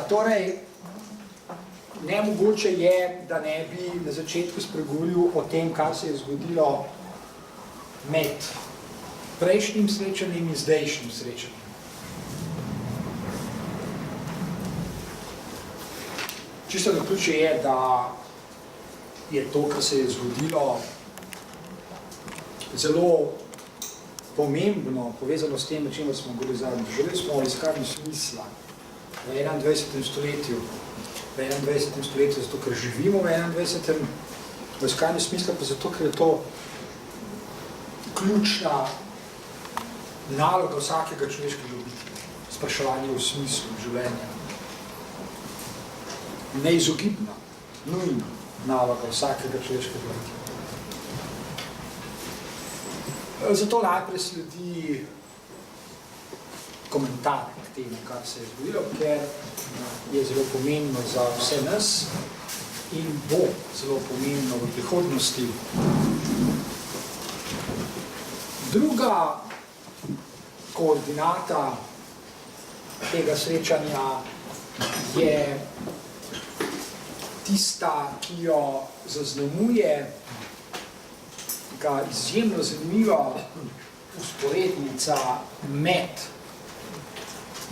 Torej, nemogoče je, da ne bi na začetku spregovoril o tem, kar se je zgodilo med prejšnjim srečanjem in zdajšnjim srečanjem. Čisto naključje je, da je to, kar se je zgodilo, zelo pomembno povezano s tem, o čemer smo govorili zadnjič. Želeli smo o iskanju smisla v 21. stoletju. V 21. stoletju zato, ker živimo v 21. v iskanju smisla, pa zato, ker je to ključna naloga vsakega človeškega bitja. Spraševanje v smislu življenja. Neizogibna, nujna naloga vsakega človeškega bitja. Zato najprej sledi komentar k temu, kar se je zgodilo, ker je zelo pomembno za vse nas in bo zelo pomembno v prihodnosti. Druga koordinata tega srečanja je tista, ki jo zaznamuje izjemno zanimiva usporednica med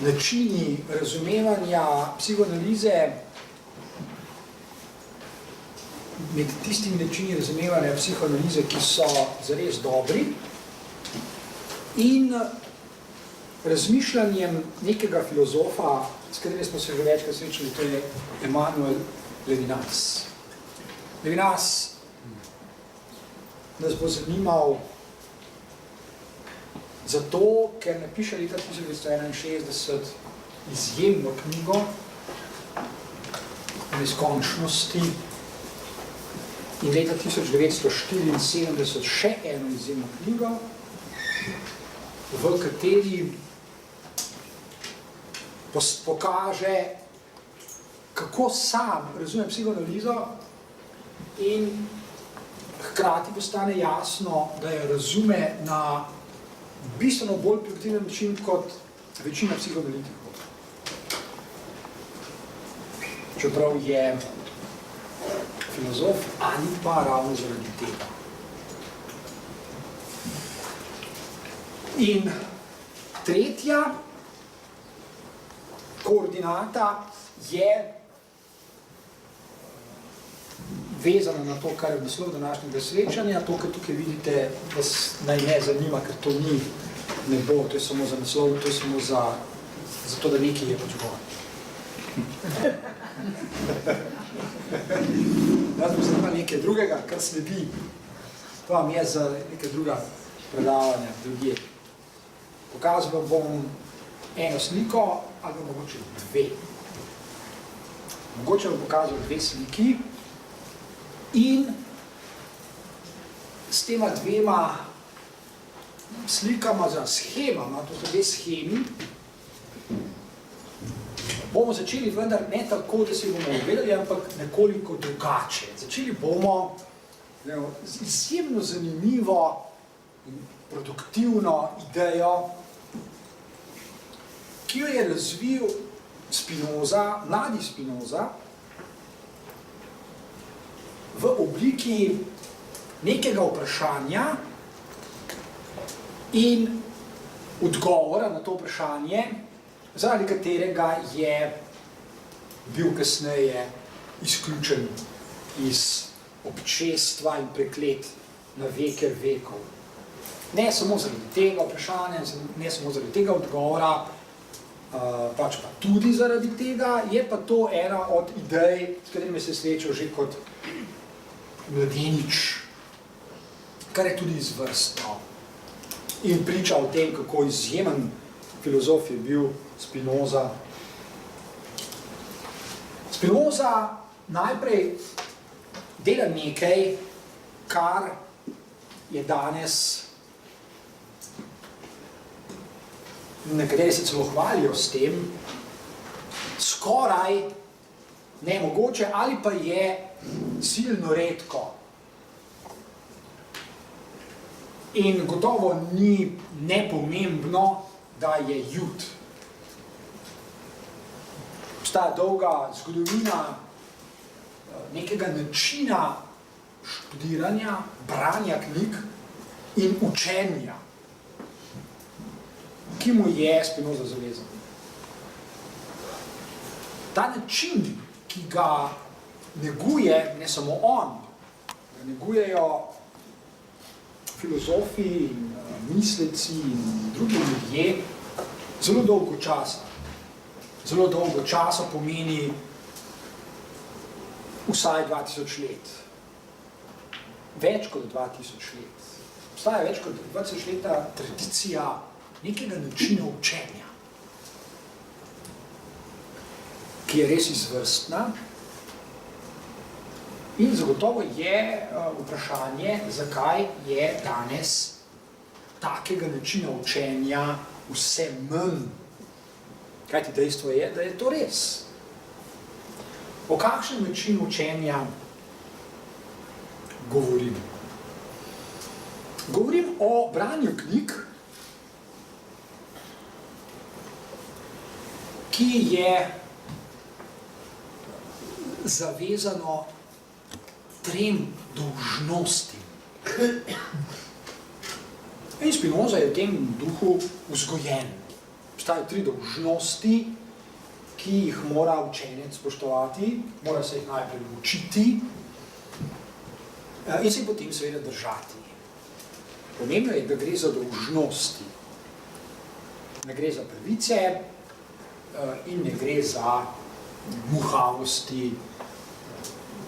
načini razumevanja psihoanalize, med tistimi načini razumevanja psihoanalize, ki so zares dobri, in razmišljanjem nekega filozofa, s katerim smo se že večkrat srečali, to je Emmanuel Levinas. Levinas nas bo zanimal zato, ker napiše leta 1961 izjemno knjigo o neskončnosti in leta 1974 še eno izjemno knjigo, v kateri pokaže, kako sam razume psihoanalizo in hkrati postane jasno, da jo razume na bistveno bolj produktiven način kot večina psihoanalitikov. Čeprav je filozof ali pa ravno zaradi tega. In tretja koordinata je vezana na to, kar je naslov današnjega srečanja. To, kar tukaj vidite, vas naj ne zanima, ker to ni, ne bo, to je samo za naslov, to je samo za to, da nekaj je pač gor. Jaz bom zanima nekaj drugega, kar sledi. To vam je za nekaj druga predavanja, drugje. Pokazal bom eno sliko, ali pa mogoče dve. Mogoče bom pokazal dve sliki, in s tema dvema slikama za schemama, to so dve schemi, bomo začeli vendar ne tako, da si bomo ogledali, ampak nekoliko drugače. Začeli bomo z izjemno zanimivo in produktivno idejo, ki jo je razvil Spinoza, mladi Spinoza, v obliki nekega vprašanja in odgovora na to vprašanje, zaradi katerega je bil kasneje izključen iz občestva in preklet na veke vekov. Ne samo zaradi tega vprašanja, ne samo zaradi tega odgovora, pač pa tudi zaradi tega, je pa to ena od idej, s katerimi se srečal že kot mladenič, kar je tudi izvrstno in priča o tem, kako izjemen filozof je bil Spinoza. Spinoza najprej dela nekaj, kar je danes, nekateri se celo hvalijo s tem, skoraj nemogoče ali pa je silno redko. In gotovo ni nepomembno, da je jud. obstaja dolga zgodovina nekega načina študiranja, branja knjig in učenja, ki mu je Spinoza zavezan. Ta način, ki ga neguje ne samo on, ga negujejo filozofi in misleci in drugi ljudje zelo dolgo časa. Zelo dolgo časa pomeni vsaj 2000 let. Več kot 2000 let. Obstaja več kot 20 leta tradicija nekega načina učenja, ki je res izvrstna. In zagotovo je vprašanje, zakaj je danes takega načina učenja vse manj. Kajti dejstvo je, da je to res. O kakšnem načinu učenja govorim? Govorim o branju knjig, ki je zavezano 3 dolžnostim. In Spinoza je v tem duhu vzgojen. Obstajajo 3 dolžnosti, ki jih mora učenec spoštovati, mora se jih najprej učiti in se jih potem seveda držati. Pomembno je, da gre za dolžnosti. Ne gre za pravice in ne gre za muhavosti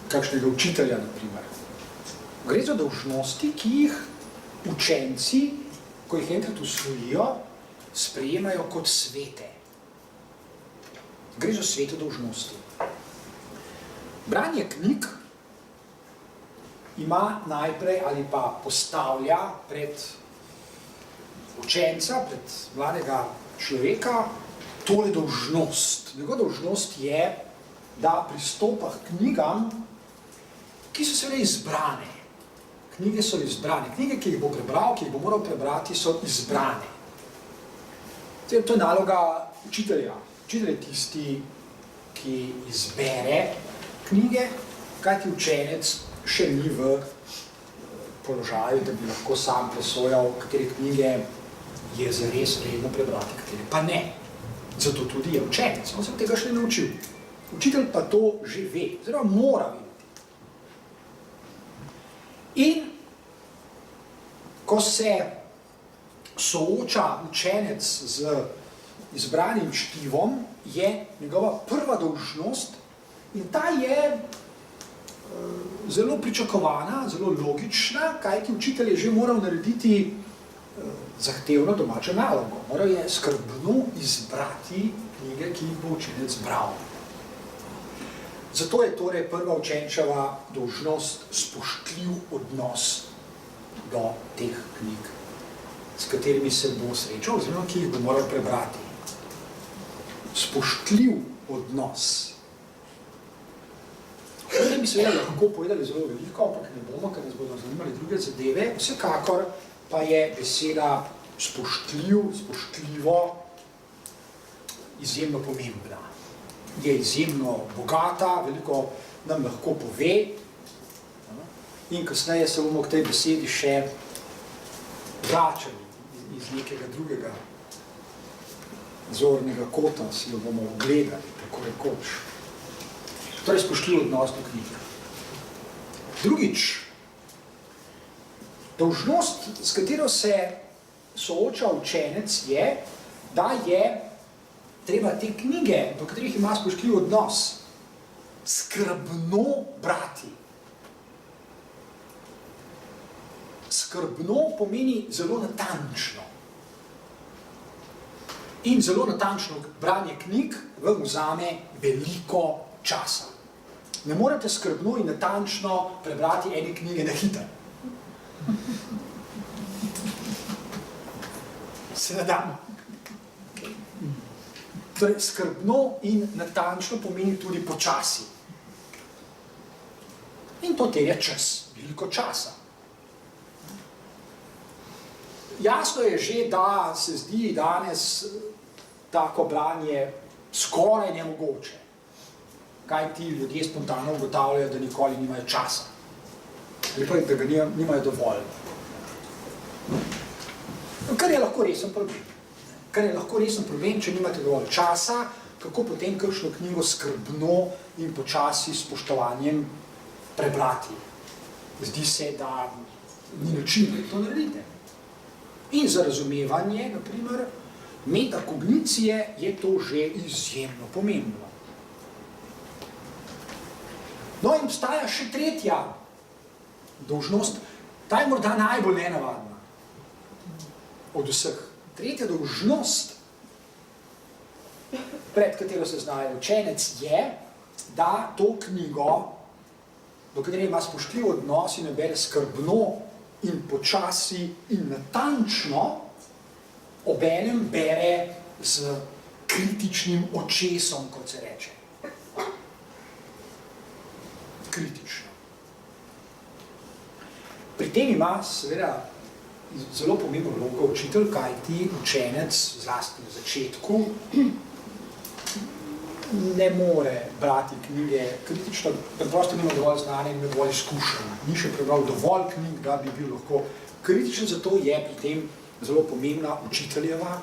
kakšnega učitelja, na primer. Gre za dolžnosti, ki jih učenci, ko jih enkrat usvojijo, sprejemajo kot svete. Gre za svete dolžnosti. Branje knjig ima najprej ali pa postavlja pred učenca, pred mladega človeka, tole dolžnost. Njegova dolžnost je, da pristopa k knjigam, ki so seveda izbrane. Knjige so izbrane. Knjige, ki jih bo prebral, ki jih bo moral prebrati, so izbrane. To je naloga učitelja. Učitelj je tisti, ki izbere knjige, kajti učenec še ni v položaju, da bi lahko sam presojal, katere knjige je zares vredno prebrati, katere pa ne. Zato tudi je učenec. On se tega še ne naučil. Učitelj pa to že ve, oziroma mora vedeti. In ko se sooča učenec z izbranim čtivom, je njegova prva dolžnost in ta je zelo pričakovana, zelo logična, kajti učitelj je že moral narediti zahtevno domačo nalogo. Moral je skrbno izbrati knjige, ki jih bo učenec bral. Zato je torej prva učenčeva dolžnost spoštljiv odnos do teh knjig, s katerimi se bo srečal, oziroma ki jih bo moral prebrati. Spoštljiv odnos. Potem bi seveda lahko povedali zelo veliko, ampak ne bomo, ker nas bodo zanimali druge zadeve. Vsekakor pa je beseda spoštljiv, spoštljivo izjemno pomembna. Je izjemno bogata, veliko nam lahko pove in kasneje se bomo k tej besedi še vračali iz nekega drugega zornega kota, si jo bomo ogledali, tako rekoč. Torej spoštljiv odnos do knjig. Drugič, dolžnost, s katero se sooča učenec, je, da je treba te knjige, do katerih ima spoštljiv odnos, skrbno brati. Skrbno pomeni zelo natančno. In zelo natančno branje knjig vam vzame veliko časa. Ne morete skrbno in natančno prebrati ene knjige na hitro. Se ne da. Torej, skrbno in natančno pomeni tudi počasi. In to terja čas, veliko časa. Jasno je že, da se zdi danes tako branje skoraj nemogoče. kaj ti ljudje spontano ugotavljajo, da nikoli nimajo časa. Ali pa, da ga nimajo dovolj. Kar je lahko resen problem. Kar je lahko resen problem, če nimate dovolj časa, kako potem kakšno knjigo skrbno in počasi s spoštovanjem prebrati. Zdi se, da ni način, da to naredite. In za razumevanje, na primer, metakognicije je to že izjemno pomembno. No in obstaja še tretja dolžnost, ta je morda najbolj nenavadna od vseh. Tretja dolžnost, pred katero se znaje učenec, je, da to knjigo, do katere ima spoštljiv odnos in jo bere skrbno in počasi in natančno, obenem bere z kritičnim očesom, kot se reče. Kritično. Pri tem ima seveda zelo pomembno vlogo učitelj, kajti učenec, zlasti na začetku, ne more brati knjige kritično, preprosto nima dovolj znanja in dovolj izkušenj. Ni še prebral dovolj knjig, da bi bil lahko kritičen, zato je pri tem zelo pomembna učiteljeva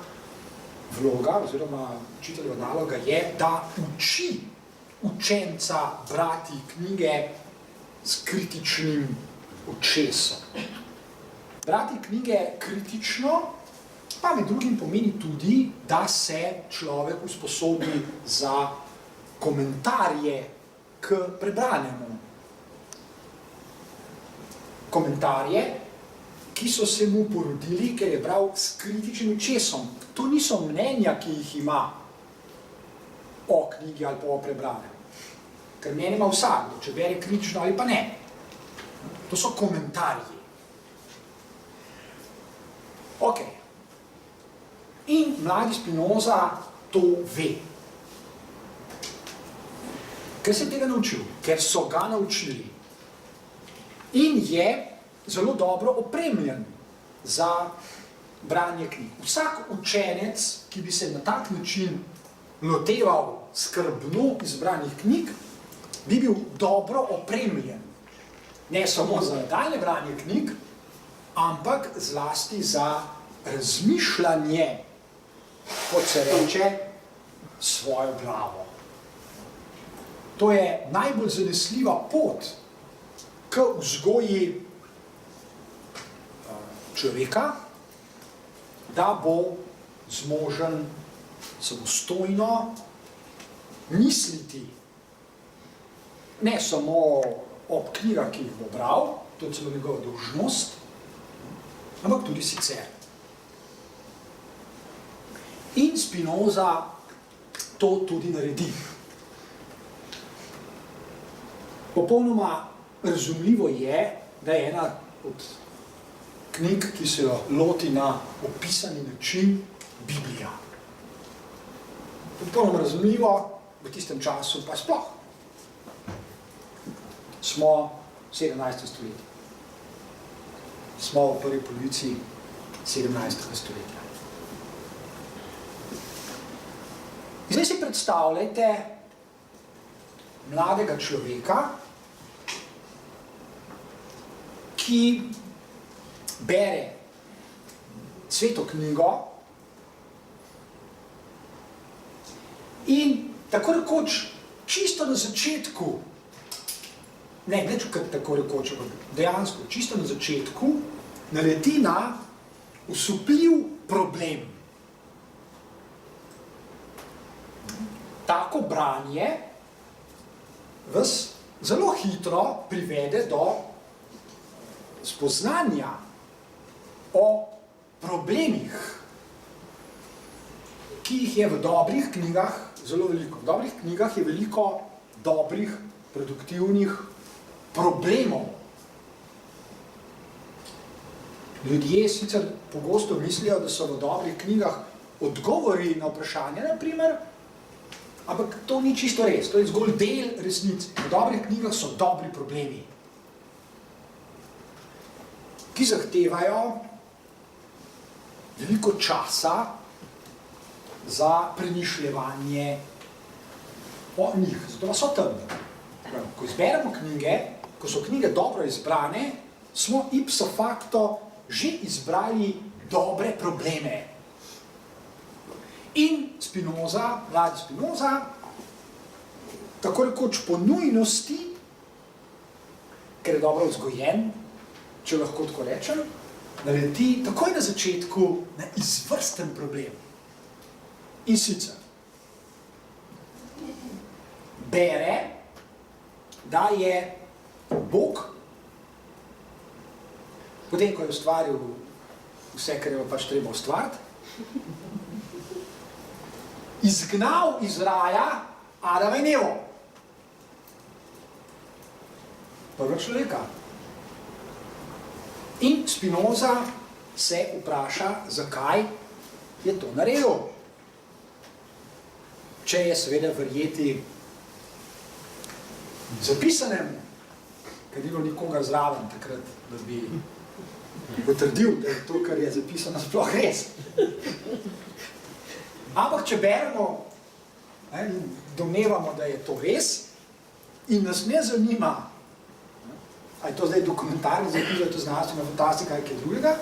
vloga, oziroma učiteljeva naloga je, da uči učenca brati knjige s kritičnim očesom. Brati knjige kritično pa med drugim pomeni tudi, da se človek usposobi za komentarje k prebranemu. Komentarje, ki so se mu porodili, ker je bral s kritičnim očesom. To niso mnenja, ki jih ima o knjigi ali pa o prebranem. Ker mnenje ima vsakdo, če bere kritično ali pa ne. To so komentarji. Ok. In mladi Spinoza to ve. Ker se je tega naučil, ker so ga naučili. In je zelo dobro opremljen za branje knjig. Vsak učenec, ki bi se na tak način loteval skrbno izbranih knjig, bi bil dobro opremljen. Ne samo za nadaljnje branje knjig, ampak zlasti za razmišljanje, kot se reče, svojo glavo. To je najbolj zanesljiva pot k vzgoji človeka, da bo zmožen samostojno misliti ne samo ob knjigah, ki jih bo bral, to je celo njegova dolžnost, ampak tudi sicer. In Spinoza to tudi naredi. Popolnoma razumljivo je, da je ena od knjig, ki se jo loti na opisani način, Biblija. Popolnoma razumljivo, v tistem času pa sploh. Smo v 17. stoletju. Smo v prvi polovici 17. stoletja. Zdaj si predstavljajte mladega človeka, ki bere Sveto knjigo in tako rekoč čisto na začetku, ne tako rekoč, dejansko čisto na začetku naleti na osupljiv problem. Tako branje vas zelo hitro privede do spoznanja o problemih, ki jih je v dobrih knjigah zelo veliko. V dobrih knjigah je veliko dobrih, produktivnih problemov. Ljudje sicer pogosto mislijo, da so v dobrih knjigah odgovori na vprašanje, na primer, ampak to ni čisto res, to je zgolj del resnice. V dobrih knjigah so dobri problemi, ki zahtevajo veliko časa za premišljevanje o njih, zato pa so tam. Ko izberemo knjige, ko so knjige dobro izbrane, smo ipso facto že izbrali dobre probleme. In Spinoza, mladi Spinoza, tako rekoč po nujnosti, ker je dobro vzgojen, če lahko tako rečem, naleti takoj na začetku na izvrsten problem. In sicer bere, da je Bog, potem, ko je ustvaril vse, kar je pač treba ustvariti, izgnal iz raja Adama in Evo. Prva človeka. In Spinoza se vpraša, zakaj je to naredil. Če je seveda verjeti zapisanem, ker ni bilo nikogar zraven takrat, da bi potrdil, da je to, kar je zapisano, sploh res. Ampak, če beremo in domnevamo, da je to res in nas ne zanima, ali je to zdaj dokumentarni zapis, ali je to znanstvena fantastika, ali kaj drugega,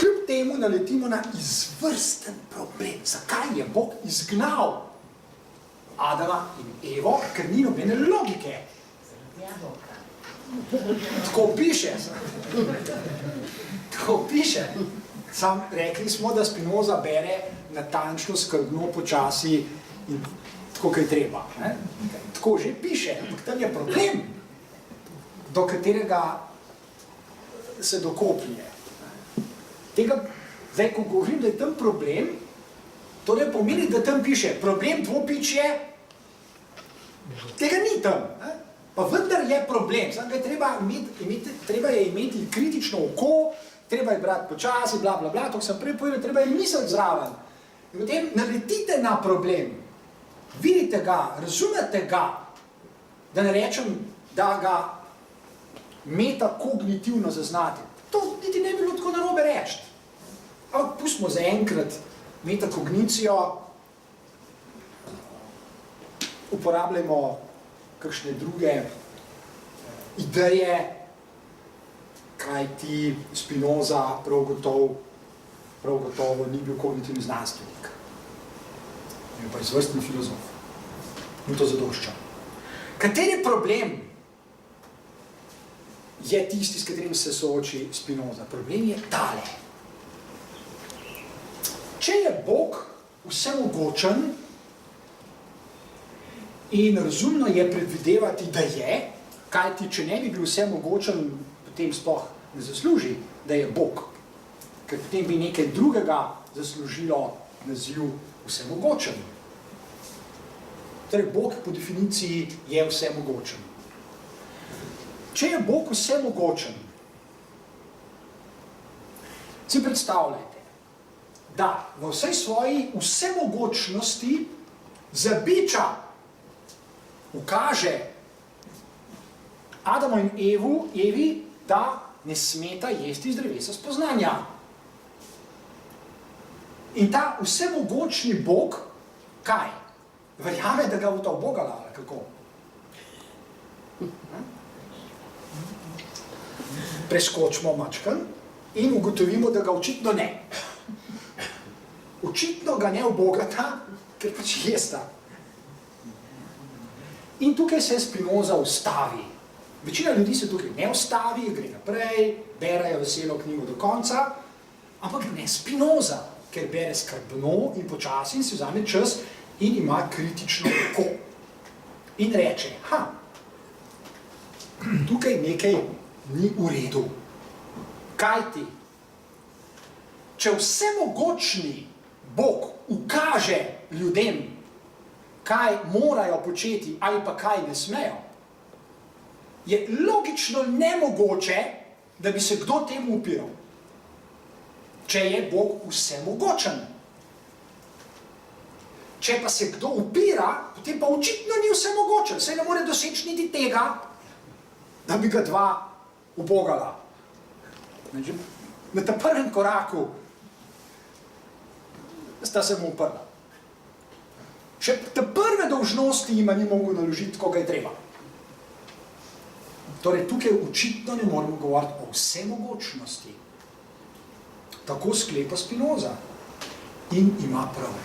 kljub temu naletimo na izvrsten problem. Zakaj je Bog izgnal Adama in Evo, ker ni nobene logike. Tako piše. Tako piše. Sam rekli smo, da Spinoza bere natančno, skrbno, počasi in tako, kaj treba. Ne? Tako že piše, ampak tam je problem, do katerega se dokoplje. Tega, zdaj, ko govorim, da je tam problem, to ne pomeni, da tam piše problem dvopič je, tega ni tam. Ne? Pa vendar je problem, samo ga treba je imeti kritično oko, treba je brati počasi, bla, bla, bla, to sem prej povedal, treba je misliti zraven. In potem naletite na problem, vidite ga, razumete ga, da ne rečem, da ga metakognitivno zaznate. To niti ne bi bilo tako narobe reči. Ampak pustimo za enkrat metakognicijo, uporabljamo kakšne druge ideje, kaj ti Spinoza prav gotovo ni bil kognitivni znanstvenik. Je pa izvrstni filozof. In to zadošča. Kateri problem je tisti, s katerim se sooči Spinoza? Problem je tale. Če je Bog vsemogočen in razumno je predvidevati, da je, kajti če ne bi bil vsemogočen, potem sploh ne zasluži, da je Bog, ker potem bi nekaj drugega zaslužilo naziv vsemogočen. Torej, Bog po definiciji je vsemogočen. Če je Bog vsemogočen, si predstavljajte, da v vsej svoji vsemogočnosti zabiča ukaže Adamu in Evi, da ne smeta jesti iz drevesa spoznanja. In ta vsemogočni Bog, kaj? Verjame, da ga bo to obogala, ali kako? Preskočimo mačkan in ugotovimo, da ga očitno ne. Očitno ga ne obogata, ker pač jesta. In tukaj se Spinoza ustavi. Večina ljudi se tukaj ne ustavi, gre naprej, berajo veselo knjigo do konca, ampak ne Spinoza, ker bere skrbno in počasi in si vzame čas in ima kritično oko. In reče, tukaj nekaj ni v redu. Kaj ti? Če vsemogočni Bog ukaže ljudem, kaj morajo početi ali pa kaj ne smejo, je logično nemogoče, da bi se kdo temu upiral. Če je Bog vsemogočen. Če pa se kdo upira, potem pa očitno ni vsemogočen, saj ne more doseči niti tega, da bi ga dva ubogala. Na ta prvem koraku sta se mu uprla. Še te prve dolžnosti jima ni mogel naložiti, koga je treba. Torej, tukaj očitno ne moremo govoriti o vsemogočnosti. Tako sklepa Spinoza. In ima prav.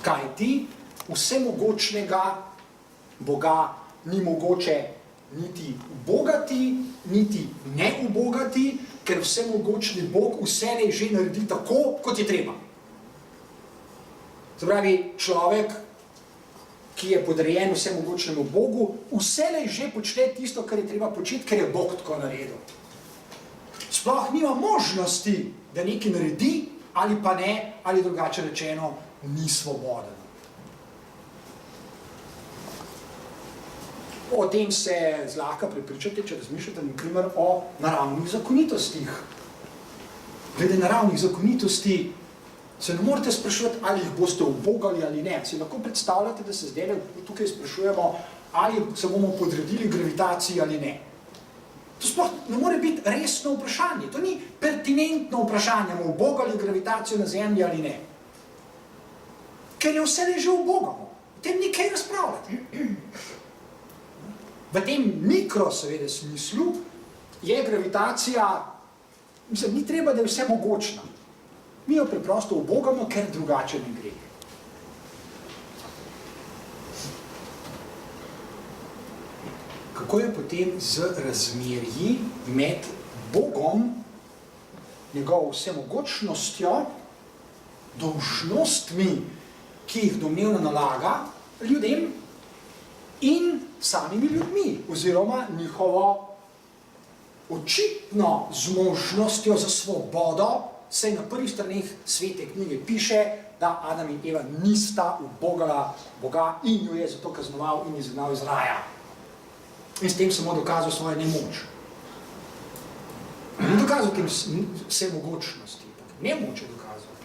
Kaj ti vsemogočnega Boga ni mogoče niti ubogati, niti ne ubogati, ker vsemogočni Bog vselej že naredi tako, kot je treba. Se pravi, človek, ki je podrejen vsemogočnemu Bogu, vselej že počne tisto, kar je treba početi, ker je Bog tako naredil. Sploh nima možnosti, da nekaj naredi, ali pa ne, ali drugače rečeno, ni svoboden. O tem se zlahka prepričate, če razmišljate, na primer, o naravnih zakonitostih. Glede naravnih zakonitosti se ne morate spraševati, ali jih boste ubogali ali ne. Si lahko predstavljate, da se zdaj tukaj sprašujemo, ali se bomo podredili gravitaciji ali ne. To sploh ne more biti resno vprašanje. To ni pertinentno vprašanje, bomo ubogali gravitacijo na Zemlji ali ne. Ker je vse že ubogamo. O tem ni kaj razpravljati. V tem mikro, seveda, smislu je gravitacija, mislim, ni treba, da je vse mogočna. Mi jo preprosto ubogamo, ker drugače ne gre. Kako je potem z razmerji med Bogom, njegovo vsemogočnostjo, dolžnostmi, ki jih domnevno nalaga ljudem, in samimi ljudmi, oziroma njihovo očitno zmožnostjo za svobodo, saj na prvih straneh Svete knjige piše, da Adam in Eva nista ubogala Boga in jo je zato kaznoval in izgnal iz raja. In s tem samo dokazal svojo nemoč. Ni dokazal tem vsemogočnosti, nemoč je dokazal,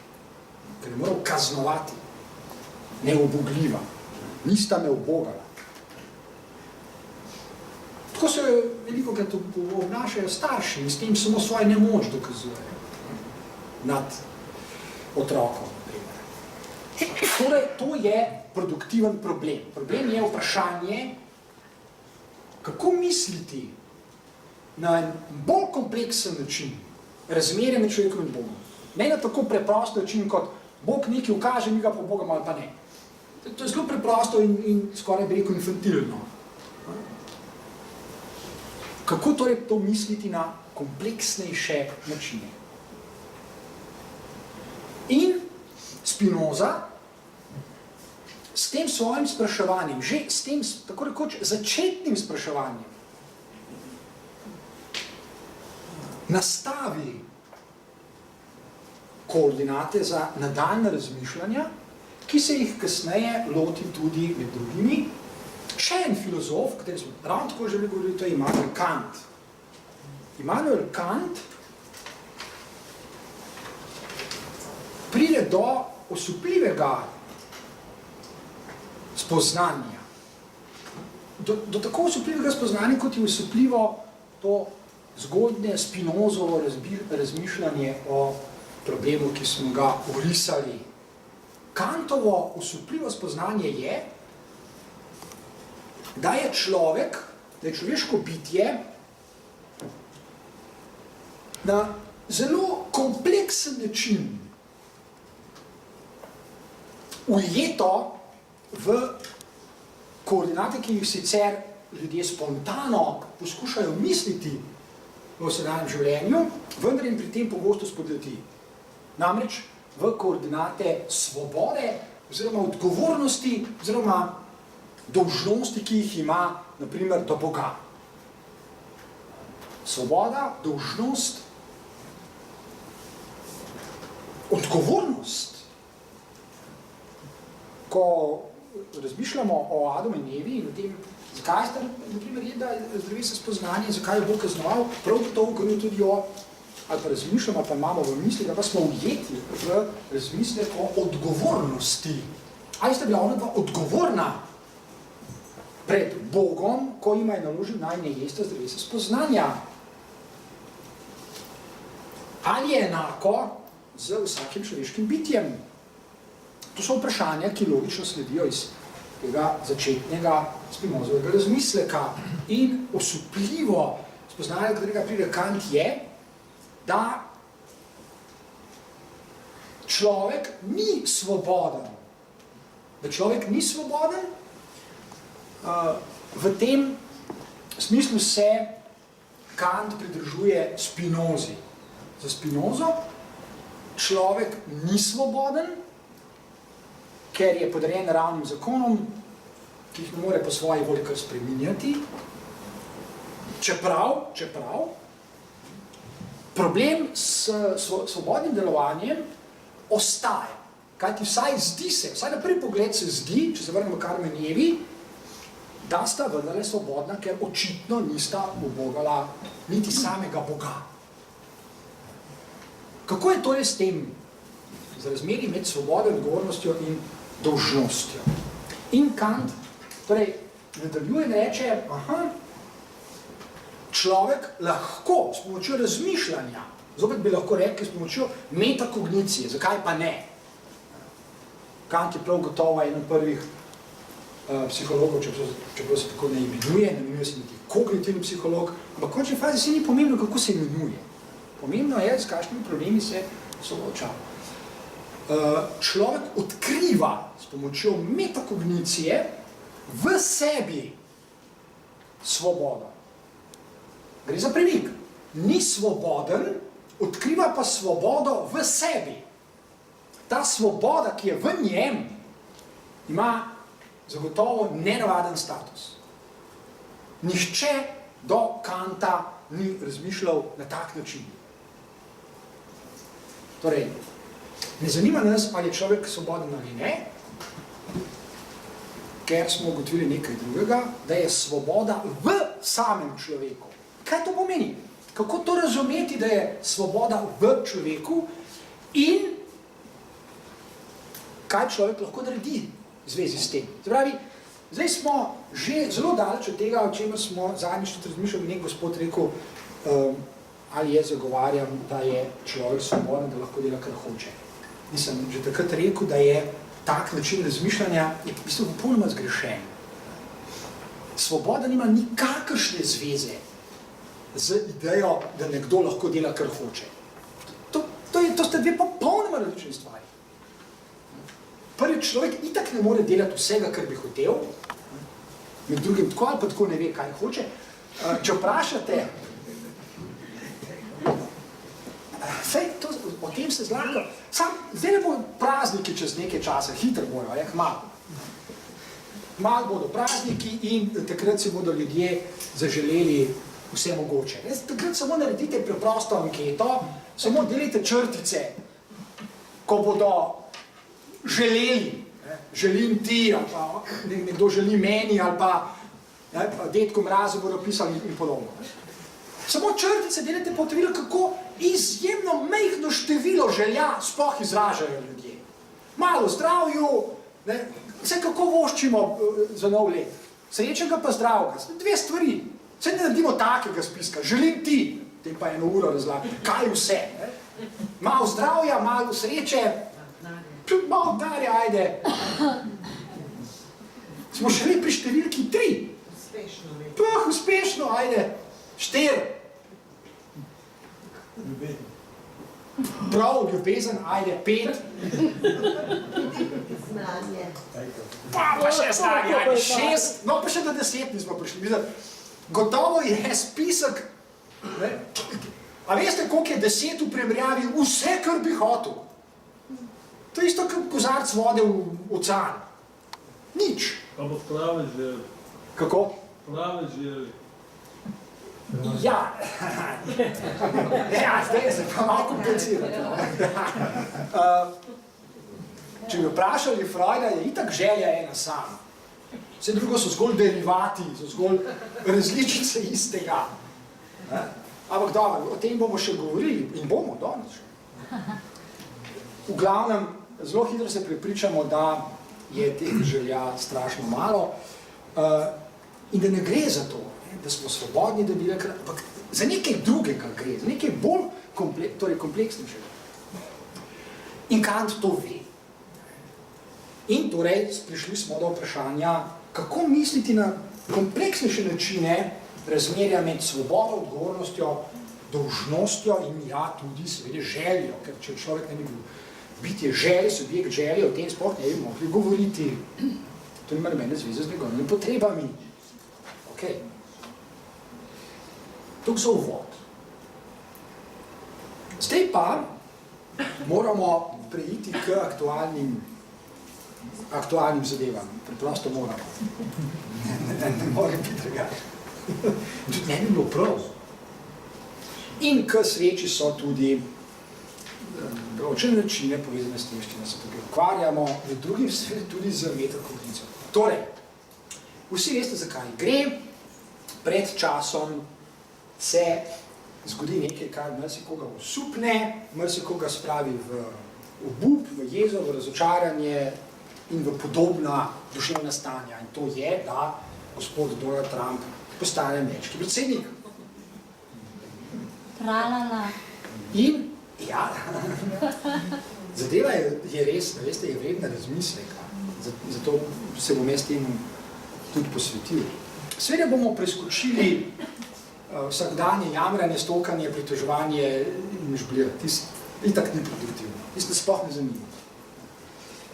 ker je moral kaznovati, neubogljiva, nista me ubogala. Tako se veliko krat obnašajo starši in s tem samo svojo nemoč dokazujejo nad otrokom. Torej, to je produktiven problem. Problem je vprašanje, kako misliti na en bolj kompleksen način razmerje med človekom in Bogom. Ne na tako preprost način, kot Bog nekaj ukaže, mi ga pa Bogom ali pa ne. To je zelo preprosto in skoraj bi rekel infantilno. Kako torej to misliti na kompleksnejše načine? In Spinoza s tem svojim spraševanjem, že s tem, tako rekoč, začetnim spraševanjem, nastavi koordinate za nadaljnja razmišljanja, ki se jih kasneje loti tudi med drugimi. Še en filozof, o katerem smo ravno tako želeli govoriti, to je Immanuel Kant. Immanuel Kant pride do osupljivega spoznanja. Do tako osupljivega spoznanja, kot je osupljivo to zgodnje Spinozovo razmišljanje o problemu, ki smo ga orisali. Kantovo osupljivo spoznanje je, da je človek, da je človeško bitje na zelo kompleksen način ujeto v koordinate, ki jih sicer ljudje spontano poskušajo misliti v vsakdanjem življenju, vendar jim pri tem pogosto spodleti. Namreč v koordinate svobode oziroma odgovornosti oziroma dolžnosti, ki jih ima, na primer, do Boga. Svoboda, dolžnost, odgovornost. Ko razmišljamo o Adamu in Evi in o tem, zakaj sta, na primer, jedla z drevesa spoznanja, zakaj je Bog kaznoval, prav gotovo govorijo tudi o, ali pa razmišljamo, ali pa imamo v misli, da pa smo ujeti v razmislek o odgovornosti. Ali sta bila ona dva odgovorna pred Bogom, ko jima je naložil naj ne jesta z drevesa spoznanja? Ali je enako z vsakim človeškim bitjem? To so vprašanja, ki logično sledijo iz tega začetnega Spinozovega razmisleka. In osupljivo spoznanje, do katerega pride Kant, je, da človek ni svoboden. Da človek ni svoboden, v tem smislu se Kant pridružuje Spinozi. Za Spinozo človek ni svoboden, ker je podrejen naravnim zakonom, ki jih ne more po svoji volji kar spreminjati, čeprav problem s svobodnim delovanjem ostaja. Kajti vsaj zdi se, vsaj na prvi pogled se zdi, če se vrnemo Karmenjevi, da sta vendarle svobodna, ker očitno nista ubogala niti samega Boga. Kako je torej s tem, z razmerjem med svobodo, odgovornostjo in dolžnostjo? In Kant torej nadaljuje in reče, človek lahko s pomočjo razmišljanja, zopet bi lahko rekli s pomočjo metakognicije, zakaj pa ne? Kant je prav gotovo eden prvih psihologov, čeprav se tako ne imenuje se niti kognitivni psiholog, ampak v končni fazi se ni pomembno, kako se imenuje. Pomembno je, s kakšnimi problemi se sooča. Človek odkriva s pomočjo metakognicije v sebi svobodo. Gre za premik. Ni svoboden, odkriva pa svobodo v sebi. Ta svoboda, ki je v njem, ima zagotovo nenavaden status. Nihče do Kanta ni razmišljal na tak način. Torej, ne zanima nas, ali je človek svoboden ali ne, ker smo ugotovili nekaj drugega, da je svoboda v samem človeku. Kaj to pomeni? Kako to razumeti, da je svoboda v človeku in kaj človek lahko naredi v zvezi s tem? Pravi, zdaj smo že zelo daleč od tega, o čemer smo zadnjič tudi razmišljali, nek gospod rekel, ali jaz zagovarjam, da je človek svoboden, da lahko dela, kar hoče. Nisem že takrat rekel, da je tak način razmišljanja je v bistvu popolnoma zgrešen. Svoboda nima nikakršne zveze z idejo, da nekdo lahko dela, kar hoče. To sta dve popolnoma različni stvari. Prvi človek itak ne more delati vsega, kar bi hotel, med drugim tako ali pa tako ne ve, kaj hoče. Če vprašate, o tem se zlako, zdaj ne bodo prazniki čez nekaj časa, hitro bojo, malo. Malo bodo prazniki in takrat si bodo ljudje zaželeli vse mogoče. Takrat samo naredite preprosto anketo, samo delite črtice, ko bodo želeli, želim ti, ali pa nekdo želi meni, ali pa detko Mrazu bodo pisali in podobno. Samo črtice delite pa odvilo, kako izjemno majhno število želja sploh izražajo ljudje. Malo zdravju, vse kako voščimo za nov let. Srečnega pa zdravega. Dve stvari. Vse ne naredimo takega spiska. Želim ti, te pa 1 uro razlagati, kaj vse. Malo zdravja, malo sreče, malo darja, ajde. Smo šli pri številki 3. Uspešno. Uspešno, ajde. 4. Prav, ljubezen, ajde, 5. Znanje. Pa še znanje, ajde, 6. No, pa še do 10 nismo prišli. Gotovo je spisek. A veste, koliko je 10 v primerjavi vse, kar bi hotel? To je isto, kot kozarc vode v ocean. Nič. Pa bo prave želi. Kako? Prave želi. Ja, zdaj se pa malo komplicirati. Če bi vprašali Freuda, je itak želja ena sama. Vse drugo so zgolj derivati, so zgolj različice istega. Ampak dobro, o tem bomo še govorili in bomo danes še. V glavnem, zelo hitro se prepričamo, da je teh želja strašno malo in da ne gre za to, da smo svobodni, da bi rekli, ampak za nekaj drugega gre, za nekaj bolj kompleksnejšega. In Kant to ve. In torej prišli smo do vprašanja, kako misliti na kompleksnejše načine razmerja med svobodo, odgovornostjo, dolžnostjo in tudi seveda željo, ker če človek ne bi bil biti želje, subjekt želje, o tem sploh ne bi mogli govoriti. To nima nobene zveze z njegovimi potrebami. Ok. Toliko za uvod. Zdaj pa moramo preiti k aktualnim zadevam. Preprosto moramo. Ne more biti drugače. Tudi ne bi bilo prav. In k sreči so tudi določene načine povezane s tem, s čim se tukaj ukvarjamo, v drugim svetu tudi z metakognicijo. Torej, vsi veste, zakaj gre. Pred časom se zgodi nekaj, kar marsikoga osupne, marsikoga spravi v obup, v jezo, v razočaranje in v podobna duševna stanja. In to je, da gospod Donald Trump postane ameriški predsednik. Tralala. In, ja, zadeva je res, veste, je vredna razmisleka. Zato se bom jaz temu tudi posvetil. Seveda bomo preskočili vsakdanje jamranje, stokanje, pritoževanje in žbljati. Itak ni produktivno. Tisto sploh ne zanima.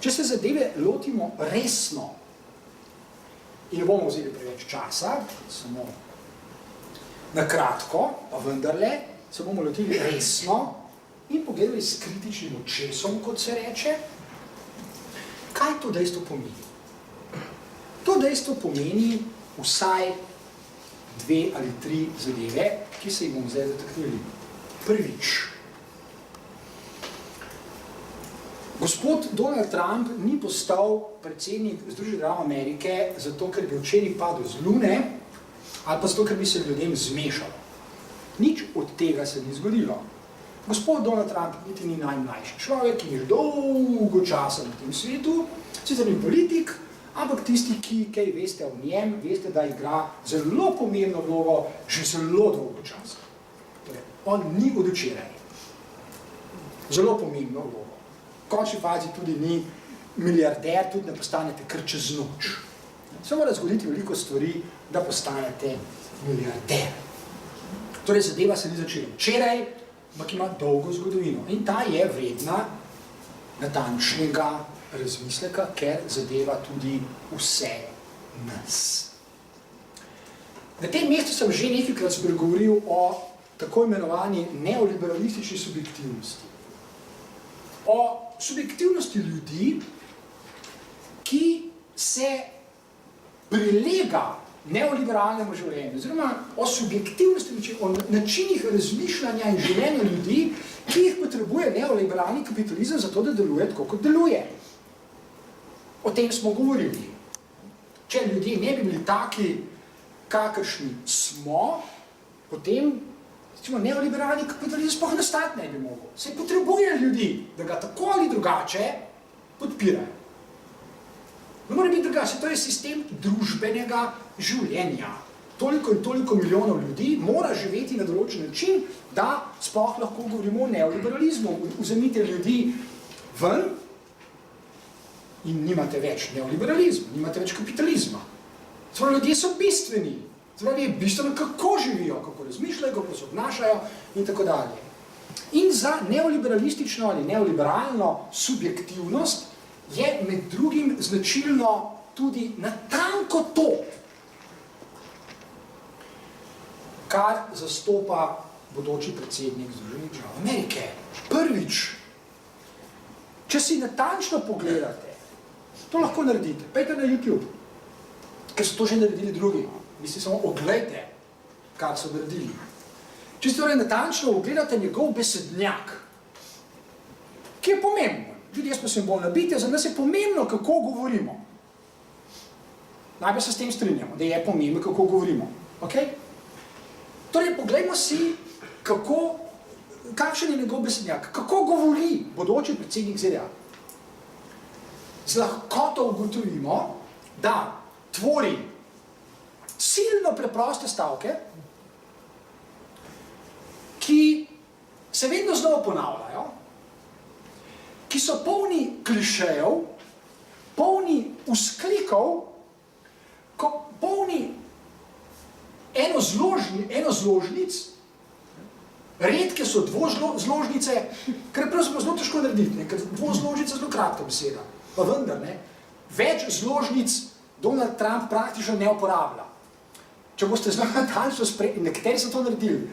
Če se zadeve lotimo resno in ne bomo vzeli preveč časa, samo na kratko, pa vendarle, se bomo lotili resno in pogledali s kritičnim očesom, kot se reče, kaj to dejstvo pomeni. To dejstvo pomeni vsaj 2 ali 3 zadeve, ki se jih bomo zdaj dotaknili. Prvič. Gospod Donald Trump ni postal predsednik Združenih držav Amerike zato, ker bi včeraj padel z Lune ali pa zato, ker bi se ljudem zmešalo. Nič od tega se ni zgodilo. Gospod Donald Trump niti ni najmlajši človek, ki je že dolgo časa na tem svetu, sicer ni politik, ampak tisti, ki kaj veste o njem, veste, da igra zelo pomembno vlogo že zelo dolgo časa. Torej, on ni od včeraj. Zelo pomembno vlogo. V končni fazi tudi ni milijarder, tudi ne postanete kar čez noč. Se mora zgoditi veliko stvari, da postanete milijarder. Torej, zadeva se ni začela včeraj, ampak ima dolgo zgodovino. In ta je vredna natančnega razmisleka, ker zadeva tudi vse nas. Na tem mestu sem že nekajkrat spregovoril o tako imenovani neoliberalistični subjektivnosti. O subjektivnosti ljudi, ki se prilega neoliberalnemu življenju, oziroma o subjektivnosti, o načinih razmišljanja in življenja ljudi, ki jih potrebuje neoliberalni kapitalizem zato, da deluje tako, kot deluje. O tem smo govorili. Če ljudje ne bi bili taki, kakršni smo, potem neoliberalni kapitalizem sploh nastati ne bi mogel. Se potrebuje ljudi, da ga tako ali drugače podpirajo. Ne mora biti drugače, to je sistem družbenega življenja. Toliko in toliko milijonov ljudi mora živeti na določen način, da sploh lahko govorimo o neoliberalizmu. Vzemite ljudi ven in nimate več neoliberalizma, nimate več kapitalizma. Zdaj, ljudje so bistveni. Zdaj, je bistveno, kako živijo, kako razmišljajo, kako se obnašajo in tako dalje. In za neoliberalistično ali neoliberalno subjektivnost je med drugim značilno tudi natanko to, kar zastopa bodoči predsednik Združenih držav Amerike. Prvič, če si natančno pogledate, to lahko naredite, pejte na YouTube, ker so to že naredili drugi. Vi si samo oglejte, kar so naredili. Če si torej natančno ogledate njegov besednjak, ki je pomemben. Ljudje smo simbolna bitja, za nas je pomembno, kako govorimo. Najbolj se s tem strinjamo, da je pomembno, kako govorimo. Okay? Torej, poglejmo si, kakšen je njegov besednjak, kako govori bodoči predsednik ZDA. Z lahkoto ugotovimo, da tvori silno preproste stavke, ki se vedno znova ponavljajo, ki so polni klišejev polni vzklikov, polni enozložnic, redke so dvozložnice, kar je pravzaprav zelo težko narediti, ne? Ker dvozložnica je zelo kratka beseda, pa vendar, ne? Več zložnic Donald Trump praktično ne uporablja. Če boste zelo natančno spremljali, nekateri so to naredili.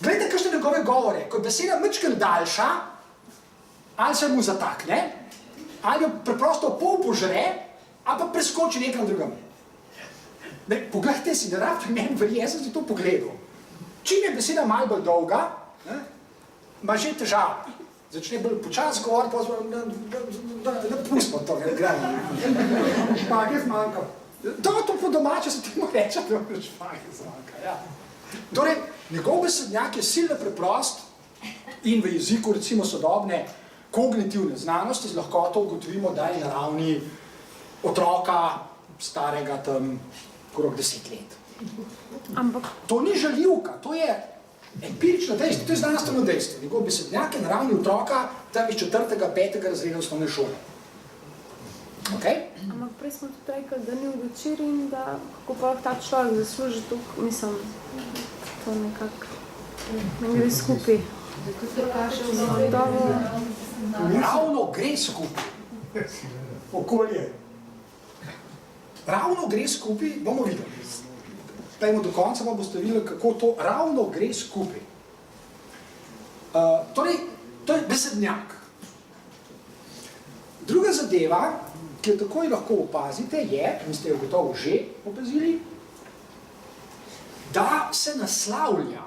Glejte, kakšne njegove govore, ko beseda majčkeno daljša, ali se mu zatakne, ali jo preprosto pol požre, ali pa preskoči nekam drugam. Poglejte si, ne rabite meni verjeti, jaz sem si to pogledal. Čim je beseda malo bolj dolga, ima že težave. Začne bolj počas govoriti, da pustimo to, ne gremo. Špage zmanjka. To po domače se temu reče, da špage zmanjka, ja. Torej, njegov besednjak je silno preprost in v jeziku, recimo sodobne kognitivne znanosti, z lahkoto ugotovimo, da je na ravni otroka starega tam okrog 10 let. Ampak to ni žaljivka, to je empirično dejstvo, to je znanstveno dejstvo. Njegov besednjak je na ravni otroka tam iz 4. 5. razreda osnovne šole. Okay? Ampak prej smo tudi rekli, da ni v večeri in da kako pa tak človek zasluži tukaj, mislim, to nekako ne gre skupaj. Ravno gre skupaj. Okolje. Ravno gre skupaj, bomo videli. Pejmo do konca, pa boste videli, kako to ravno gre skupaj. Torej, to je besednjak. Druga zadeva, ki jo takoj lahko opazite, je, in ste jo gotovo že opazili, da se naslavlja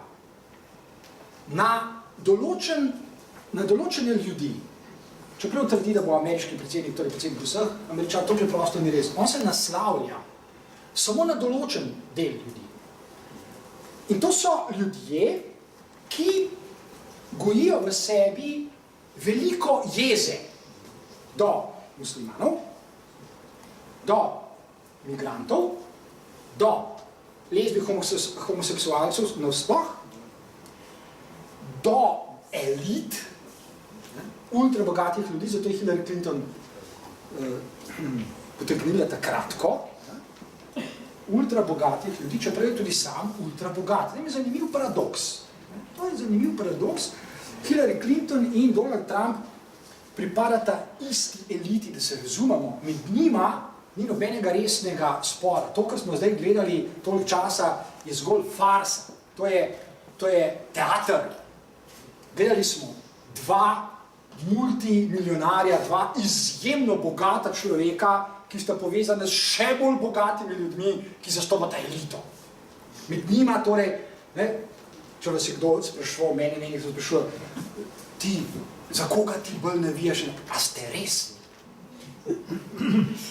na določene ljudi. Čeprav trdi, da bo ameriški predsednik, torej predsednik vseh Američanov, to preprosto ni res. On se naslavlja samo na določen del ljudi. In to so ljudje, ki gojijo v sebi veliko jeze do muslimanov, do migrantov, do lezbi homoseksualcev nasploh, do elit, ultra bogatih ljudi, zato je Hillary Clinton potegnila takratko, ultra bogatih ljudi, čeprav je tudi sam ultra bogat. To je zanimiv paradoks. To je zanimiv paradoks. Hillary Clinton in Donald Trump pripadata isti eliti, da se razumemo. Med njima ni nobenega resnega spora. To, kar smo zdaj gledali toliko časa, je zgolj farsa. To je teater. Gledali smo dva multimilionarja, dva izjemno bogata človeka, ki sta povezana s še bolj bogatimi ljudmi, ki zastopata elito. Med njima torej, če vas je kdo sprašoval, mene nekaj sprašuje, ti, za koga ti bolj navijaš, a ste resni?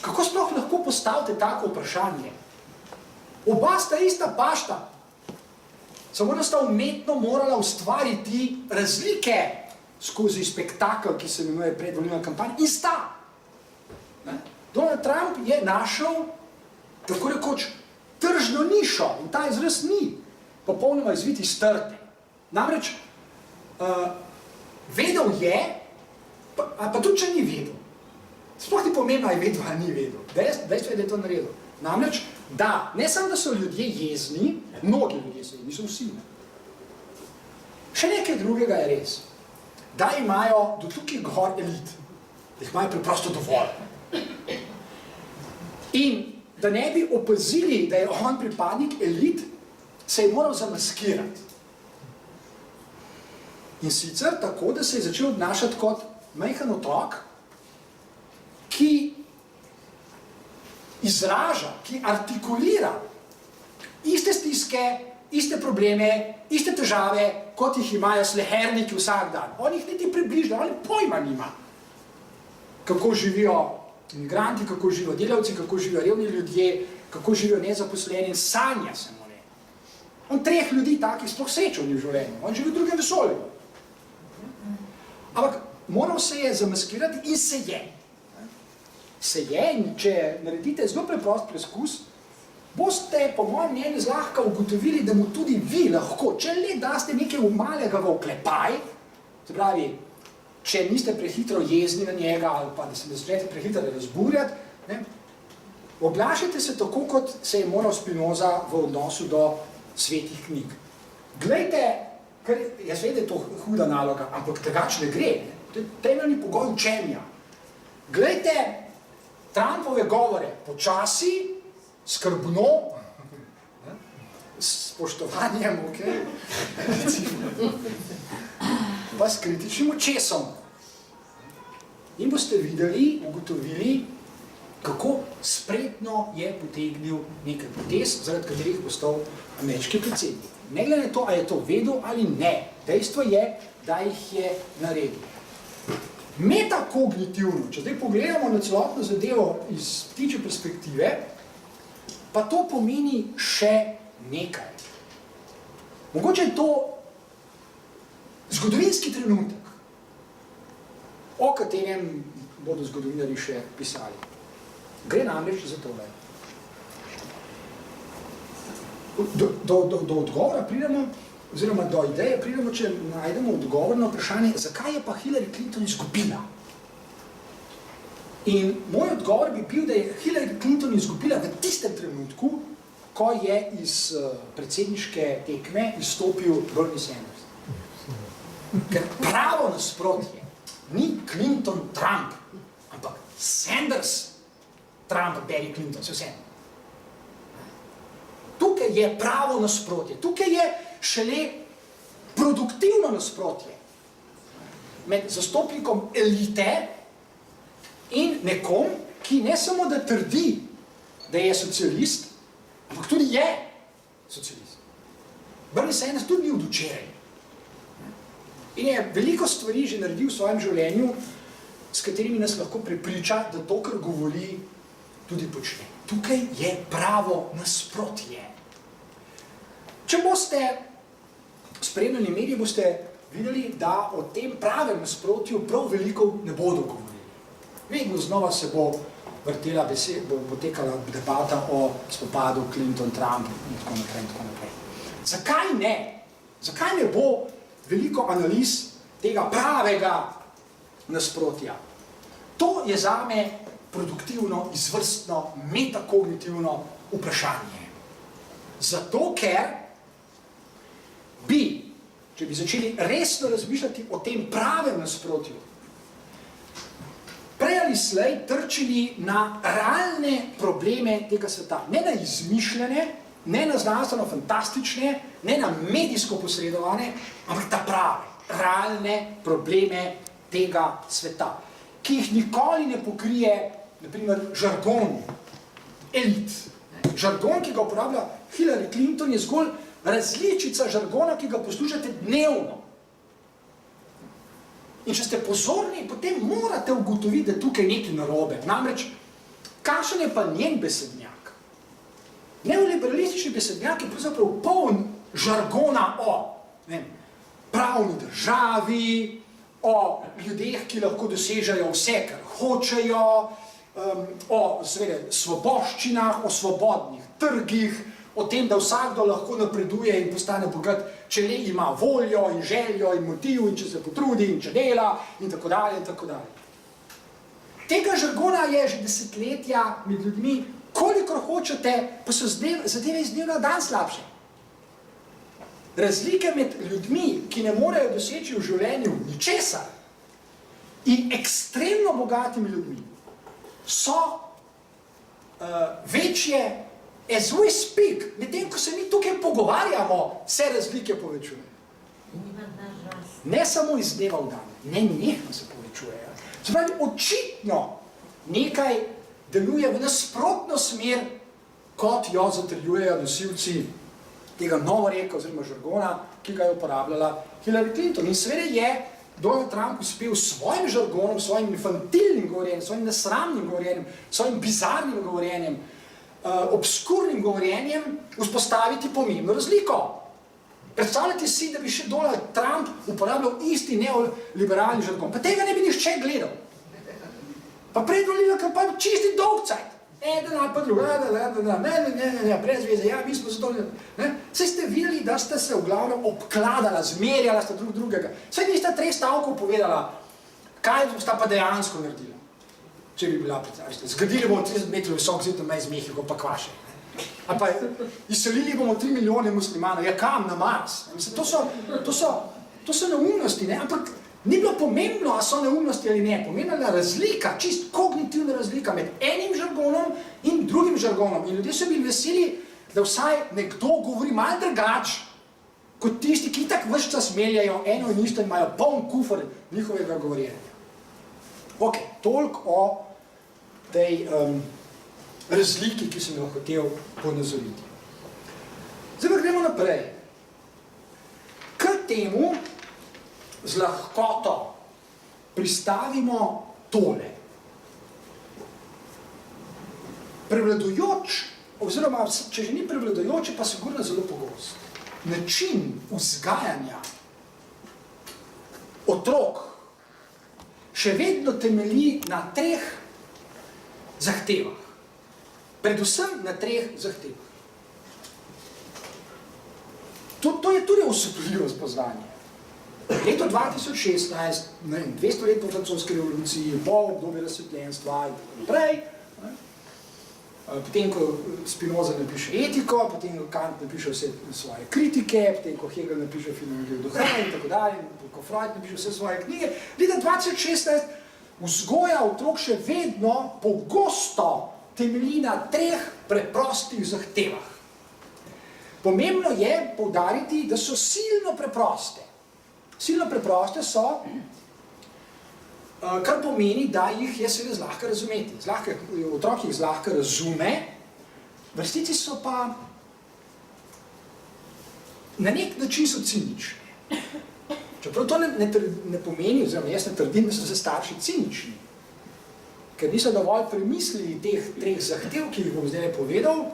Kako sploh lahko postavite tako vprašanje? Oba sta ista pašta, samo da sta umetno morala ustvariti razlike skozi spektakel, ki se imenuje predvolilna kampanja, in sta. Donald Trump je našel, tako rekoč, tržno nišo, in ta izraz ni popolnoma izvit iz trte. Namreč, vedel je, pa tudi če ni vedel. Sploh ni pomembno, ali je vedel ali ni vedel. Dejstvo je, da je to naredil. Namreč, da, ne samo, da so ljudje jezni, mnogi ljudje so jezni, niso vsi. Še nekaj drugega je res. Da imajo do tukaj gor elit, da jih imajo preprosto dovolj. In da ne bi opazili, da je on pripadnik elit, se je moral zamaskirati. In sicer tako, da se je začel obnašati kot majhen otrok, ki izraža, ki artikulira iste stiske, iste probleme, iste težave, kot jih imajo sleherniki vsak dan. On jih niti približno, ali pojma nima. Kako živijo imigranti, kako živijo delavci, kako živijo revni ljudje, kako živijo nezaposleni, sanja se mu ne. On 3 ljudi takih sploh srečal v življenju, on živi v drugem vesolju. Ampak moral se je zamaskirati in se je. Se je, in če naredite zelo preprost preskus, boste po mojem mnenju zlahka ugotovili, da mu tudi vi lahko, če le daste nekaj malega v oklepaj, se pravi, če niste prehitro jezni na njega ali pa da se ne začnete prehitro razburjati, Ne? Obnašajte se tako, kot se je moral Spinoza v odnosu do svetih knjig. Glejte, ker jaz vem, da je to huda naloga, ampak drugače ne gre. Ne? To je temeljni pogoj učenja. Glejte Trumpove govore počasi, skrbno, s spoštovanjem, pa s kritičnim očesom. In boste videli, ugotovili, kako spretno je potegnil nekaj potez, zaradi katerih postal ameriški predsednik. Ne glede na to, ali je to vedel ali ne. Dejstvo je, da jih je naredil. Metakognitivno, če zdaj pogledamo na celotno zadevo iz ptičje perspektive, pa to pomeni še nekaj. Mogoče je to zgodovinski trenutek, o katerem bodo zgodovinarji še pisali. Gre namreč za tole. Do odgovora pridemo, oziroma do ideje pridemo, če najdemo odgovor na vprašanje, zakaj je pa Hillary Clinton izgubila. In moj odgovor bi bil, da je Hillary Clinton izgubila v tistem trenutku, ko je iz predsedniške tekme izstopil Bernie Sanders. Ker pravo nasprotje ni Clinton-Trump, ampak Sanders-Trump-Barry Clinton, se vse. Tukaj je pravo nasprotje, tukaj je šele produktivno nasprotje med zastopnikom elite in nekom, ki ne samo da trdi, da je socialist, ampak tudi je socialist. Bernie Sanders tudi ni od včeraj. In je veliko stvari že naredil v svojem življenju, s katerimi nas lahko prepriča, da to, kar govori, tudi počne. Tukaj je pravo nasprotje. Če boste spremljali medije, boste videli, da o tem pravem nasprotju prav veliko ne bodo govorili. Vedno znova se bo vrtela bo tekala debata o spopadu Clinton-Trump in tako naprej in tako naprej. Zakaj ne? Zakaj ne bo veliko analiz tega pravega nasprotja? To je zame produktivno, izvrstno, metakognitivno vprašanje. Zato, ker bi, če bi začeli resno razmišljati o tem pravem nasprotju, prej ali slej trčili na realne probleme tega sveta. Ne na izmišljene, ne na znanstveno-fantastične, ne na medijsko posredovane, ampak ta prave, realne probleme tega sveta, ki jih nikoli ne pokrije, naprimer, žargon elit. Žargon, ki ga uporablja Hillary Clinton, je zgolj različica žargona, ki ga poslušate dnevno. In če ste pozorni, potem morate ugotoviti, da tukaj nekaj narobe. Namreč, kakšen je pa njen besednjak? Neoliberalistični besednjak je pravzaprav poln žargona o pravni državi, o ljudeh, ki lahko dosežejo vse, kar hočejo, o svoboščinah, o svobodnih trgih, o tem, da vsakdo lahko napreduje in postane bogat, če le ima voljo in željo in motiv in če se potrudi in če dela in tako dalje in tako dalje. Tega žargona je že desetletja med ljudmi, kolikor hočete, pa so zadeve iz dneva dan slabše. Razlike med ljudmi, ki ne morejo doseči v življenju ničesar, in ekstremno bogatimi ljudmi so večje as we speak. Medtem, ko se mi tukaj pogovarjamo, se razlike povečujejo. Ne samo iz dneva v dan, nenehno se povečujejo. Se pravi, očitno nekaj deluje v nasprotno smer, kot jo zatrjujejo nosilci tega novoreka oziroma žargona, ki ga je uporabljala Hillary Clinton. In seveda je Donald Trump uspel s svojim žargonom, svojim infantilnim govorjenjem, svojim nesramnim govorjenjem, svojim bizarnim govorjenjem, obskurnim govorjenjem vzpostaviti pomembno razliko. Predstavljajte si, da bi še Donald Trump uporabljal isti neoliberalni žargon. Pa tega ne bi nihče gledal. Pa predvolilna kampanja čisti dolgcajt. Eden ali pa druga, ne, brez veze, ja, mi smo zato, Saj ste videli, da ste se v glavnem obkladala, zmerjala sta drug drugega. Saj nista 3 stavkov povedala, kaj sta pa dejansko naredila. če bi bila predstavljena. Zgradili bomo 30 metrov visok zid na meji z Mehiko, pa kvaše. Ali pa izselili bomo 3 milijone muslimanov, ja kam, na Mars. Mislim, to so neumnosti, ne? Ampak ni bilo pomembno, a so neumnosti ali ne. Pomembna je razlika, čist kognitivna razlika med enim žargonom in drugim žargonom. In ljudje so bili veseli, da vsaj nekdo govori malo drugače, kot tisti, ki tak ves čas meljajo eno in isto in imajo poln kufr njihovega govorjenja. Ok, toliko o tej razliki, ki sem jo hotel ponazoriti. Zdaj pa gremo naprej. K temu z lahkoto pristavimo tole. Prevladujoč, oziroma če že ni prevladujoč, pa sigurno zelo pogost. Način vzgajanja otrok še vedno temelji na 3 zahtevah. Predvsem na 3 zahtevah. To je tudi osupljivo spoznanje. Leto 2016, 200 let po francoski revoluciji, po obdobju razsvetljenstva in tako naprej, potem, ko Spinoza napiše etiko, potem, ko Kant napiše vse svoje kritike, potem, ko Hegel napiše filologijo duha in tako dalje, ko Freud napiše vse svoje knjige, leta 2016 vzgoja otrok še vedno pogosto temelji na 3 preprostih zahtevah. Pomembno je poudariti, da so silno preproste. Silno preproste so, kar pomeni, da jih je seveda zlahka razumeti. Otrok jih zlahka razume, v resnici so pa na nek način so cinični. Čeprav to ne pomeni, oziroma jaz ne trdim, da so se starši cinični, ker niso dovolj premislili teh 3 zahtev, ki jih bom zdaj povedal,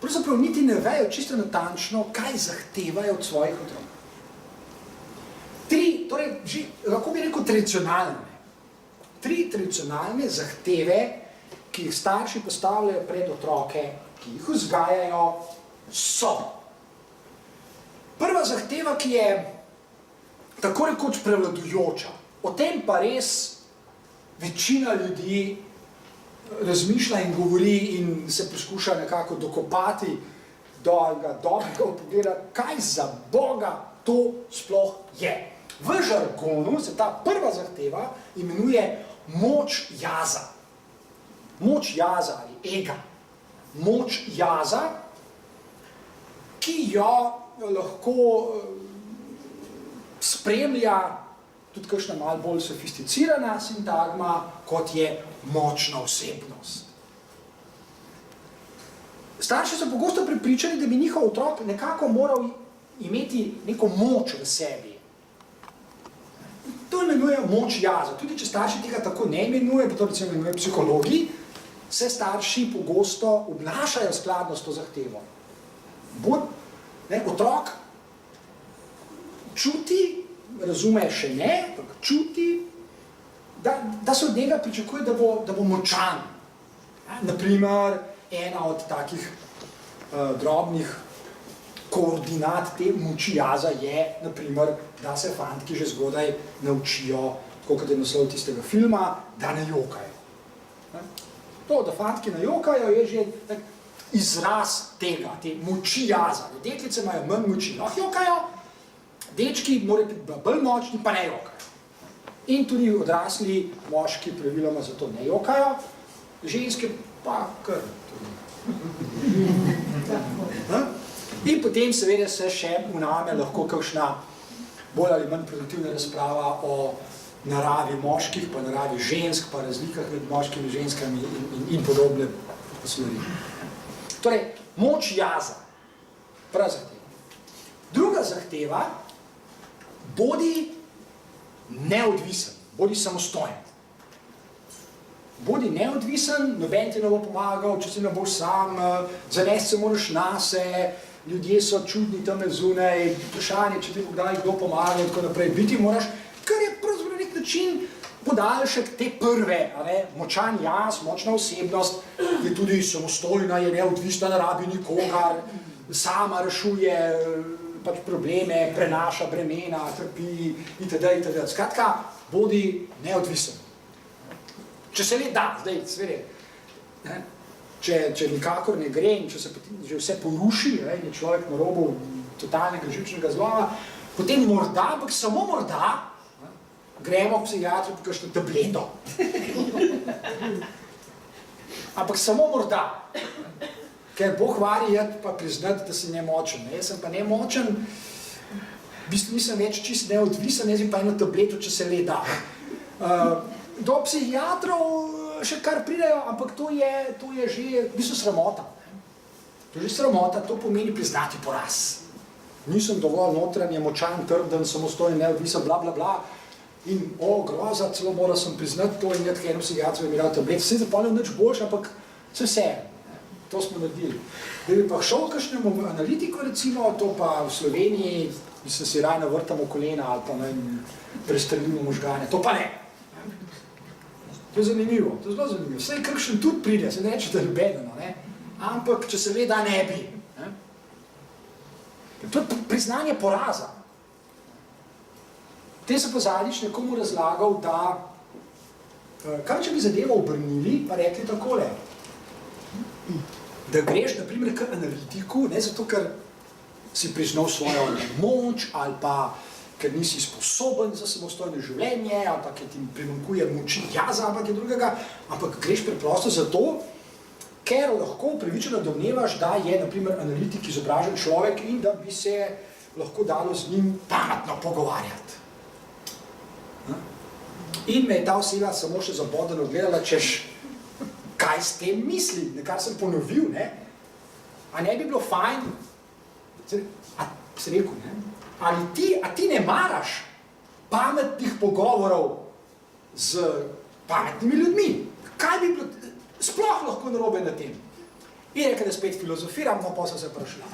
pravzaprav niti ne vejo čisto natančno, kaj zahtevajo od svojih otrok. 3, torej, lahko bi rekel tradicionalne. 3 tradicionalne zahteve, ki jih starši postavljajo pred otroke, ki jih vzgajajo, so. Prva zahteva, ki je tako rekoč prevladujoča, o tem pa res večina ljudi razmišlja in govori in se poskuša nekako dokopati do dobrega pogleda, kaj za Boga to sploh je. V žargonu se ta prva zahteva imenuje moč jaza. Moč jaza ali ega. Moč jaza, ki jo lahko spremlja tudi kakšna malo bolj sofisticirana sintagma, kot je močna osebnost. Starši so pogosto prepričani, da bi njihov otrok nekako moral imeti neko moč v sebi. To imenujejo moč jaza. Tudi če starši tega tako ne imenuje, pa to recimo imenuje psihologi, se starši pogosto obnašajo skladno s to zahtevo. Otrok čuti, razume še ne, čuti, da se od njega pričakuje, da bo močan. Naprimer, ena od takih drobnih koordinat te moči jaza je, naprimer, da se fantki že zgodaj naučijo, tako kot je naslov tistega filma, da ne jokajo. To, da fantki ne jokajo, je že izraz tega, te moči jaza. Deklice imajo manj moči, lahko jokajo, dečki morajo biti bolj močni, pa ne jokajo. In tudi odrasli moški praviloma zato ne jokajo, ženske pa kar. In potem seveda se še vname lahko kakšna bolj ali manj produktivna razprava o naravi moških, pa naravi žensk, pa razlikah med moškimi in ženskami in podobne stvari. Torej, moč jaza. Prva zahteva. Druga zahteva, bodi neodvisen, bodi samostojen. Bodi neodvisen, noben ti ne bo pomagal, če si ne boš sam, zanesti se moraš nase, ljudje so čudni tam zunaj, vprašanje, če ti bo kdaj kdo pomaga in tako naprej. Biti moraš, kar je pravzaprav nek način podaljšek te prve, močan jaz, močna osebnost, je tudi samostojna, je neodvisna, ne rabi nikogar, sama rešuje pač probleme, prenaša bremena, trpi itd. Skratka, bodi neodvisen. Če se le da, zdaj, svede, če nikakor ne gre in če se že vse poruši, in je človek na robu totalnega živčnega zloma, potem morda, ampak samo morda, gremo k psihiatru po kakšno tableto. Ampak samo morda. Ker Bog vari je pa priznati, da si nemočen. Jaz sem pa nemočen, v bistvu nisem več čisto neodvisen, jaz bi pa eno tableto, če se le da. Do psihiatrov še kar pridejo, ampak to je že v bistvu sramota. To je že sramota, to pomeni priznati poraz. Nisem dovolj notranje, močan, trden, samostojen, neodvisen, bla, bla, bla. In groza, celo moral sem priznati to in nekaj eno psihiatru je mi dal tablet. Vse zapolnil nič boljše, ampak vse. To smo naredili. Da bi pa šel kakšnemu analitiku, recimo, to pa v Sloveniji, mislim, si raj navrtamo kolena ali pa prestrelimo možgane. To pa ne. To je zanimivo, to je zelo zanimivo. Vse kakšen tudi pride, se ne reče, da je ljubedeno, ne? Ampak, če se le da, ne bi. Ne? To je priznanje poraza. Te so pa zadnjič nekomu razlagal, da kaj če bi zadevo obrnili, pa rekli takole, da greš, na primer, k analitiku, ne zato, ker si priznal svojo moč, ali pa ker nisi sposoben za samostojno življenje, ali pa ker ti primankuje moči jaza, ali pa kaj drugega, ampak greš preprosto zato, ker lahko upravičeno domnevaš, da je, na primer, analitik izobražen človek in da bi se lahko dalo z njim pametno pogovarjati. In me je ta oseba samo še zabodeno gledala, češ, kaj s tem mislim, nekaj sem ponovil, ne? A ne bi bilo fajn, a se rekel, ne? A ti ne maraš pametnih pogovorov z pametnimi ljudmi? Kaj bi bilo sploh lahko narobe na tem? In rekel, da spet filozofiram, no pa sem se prišla.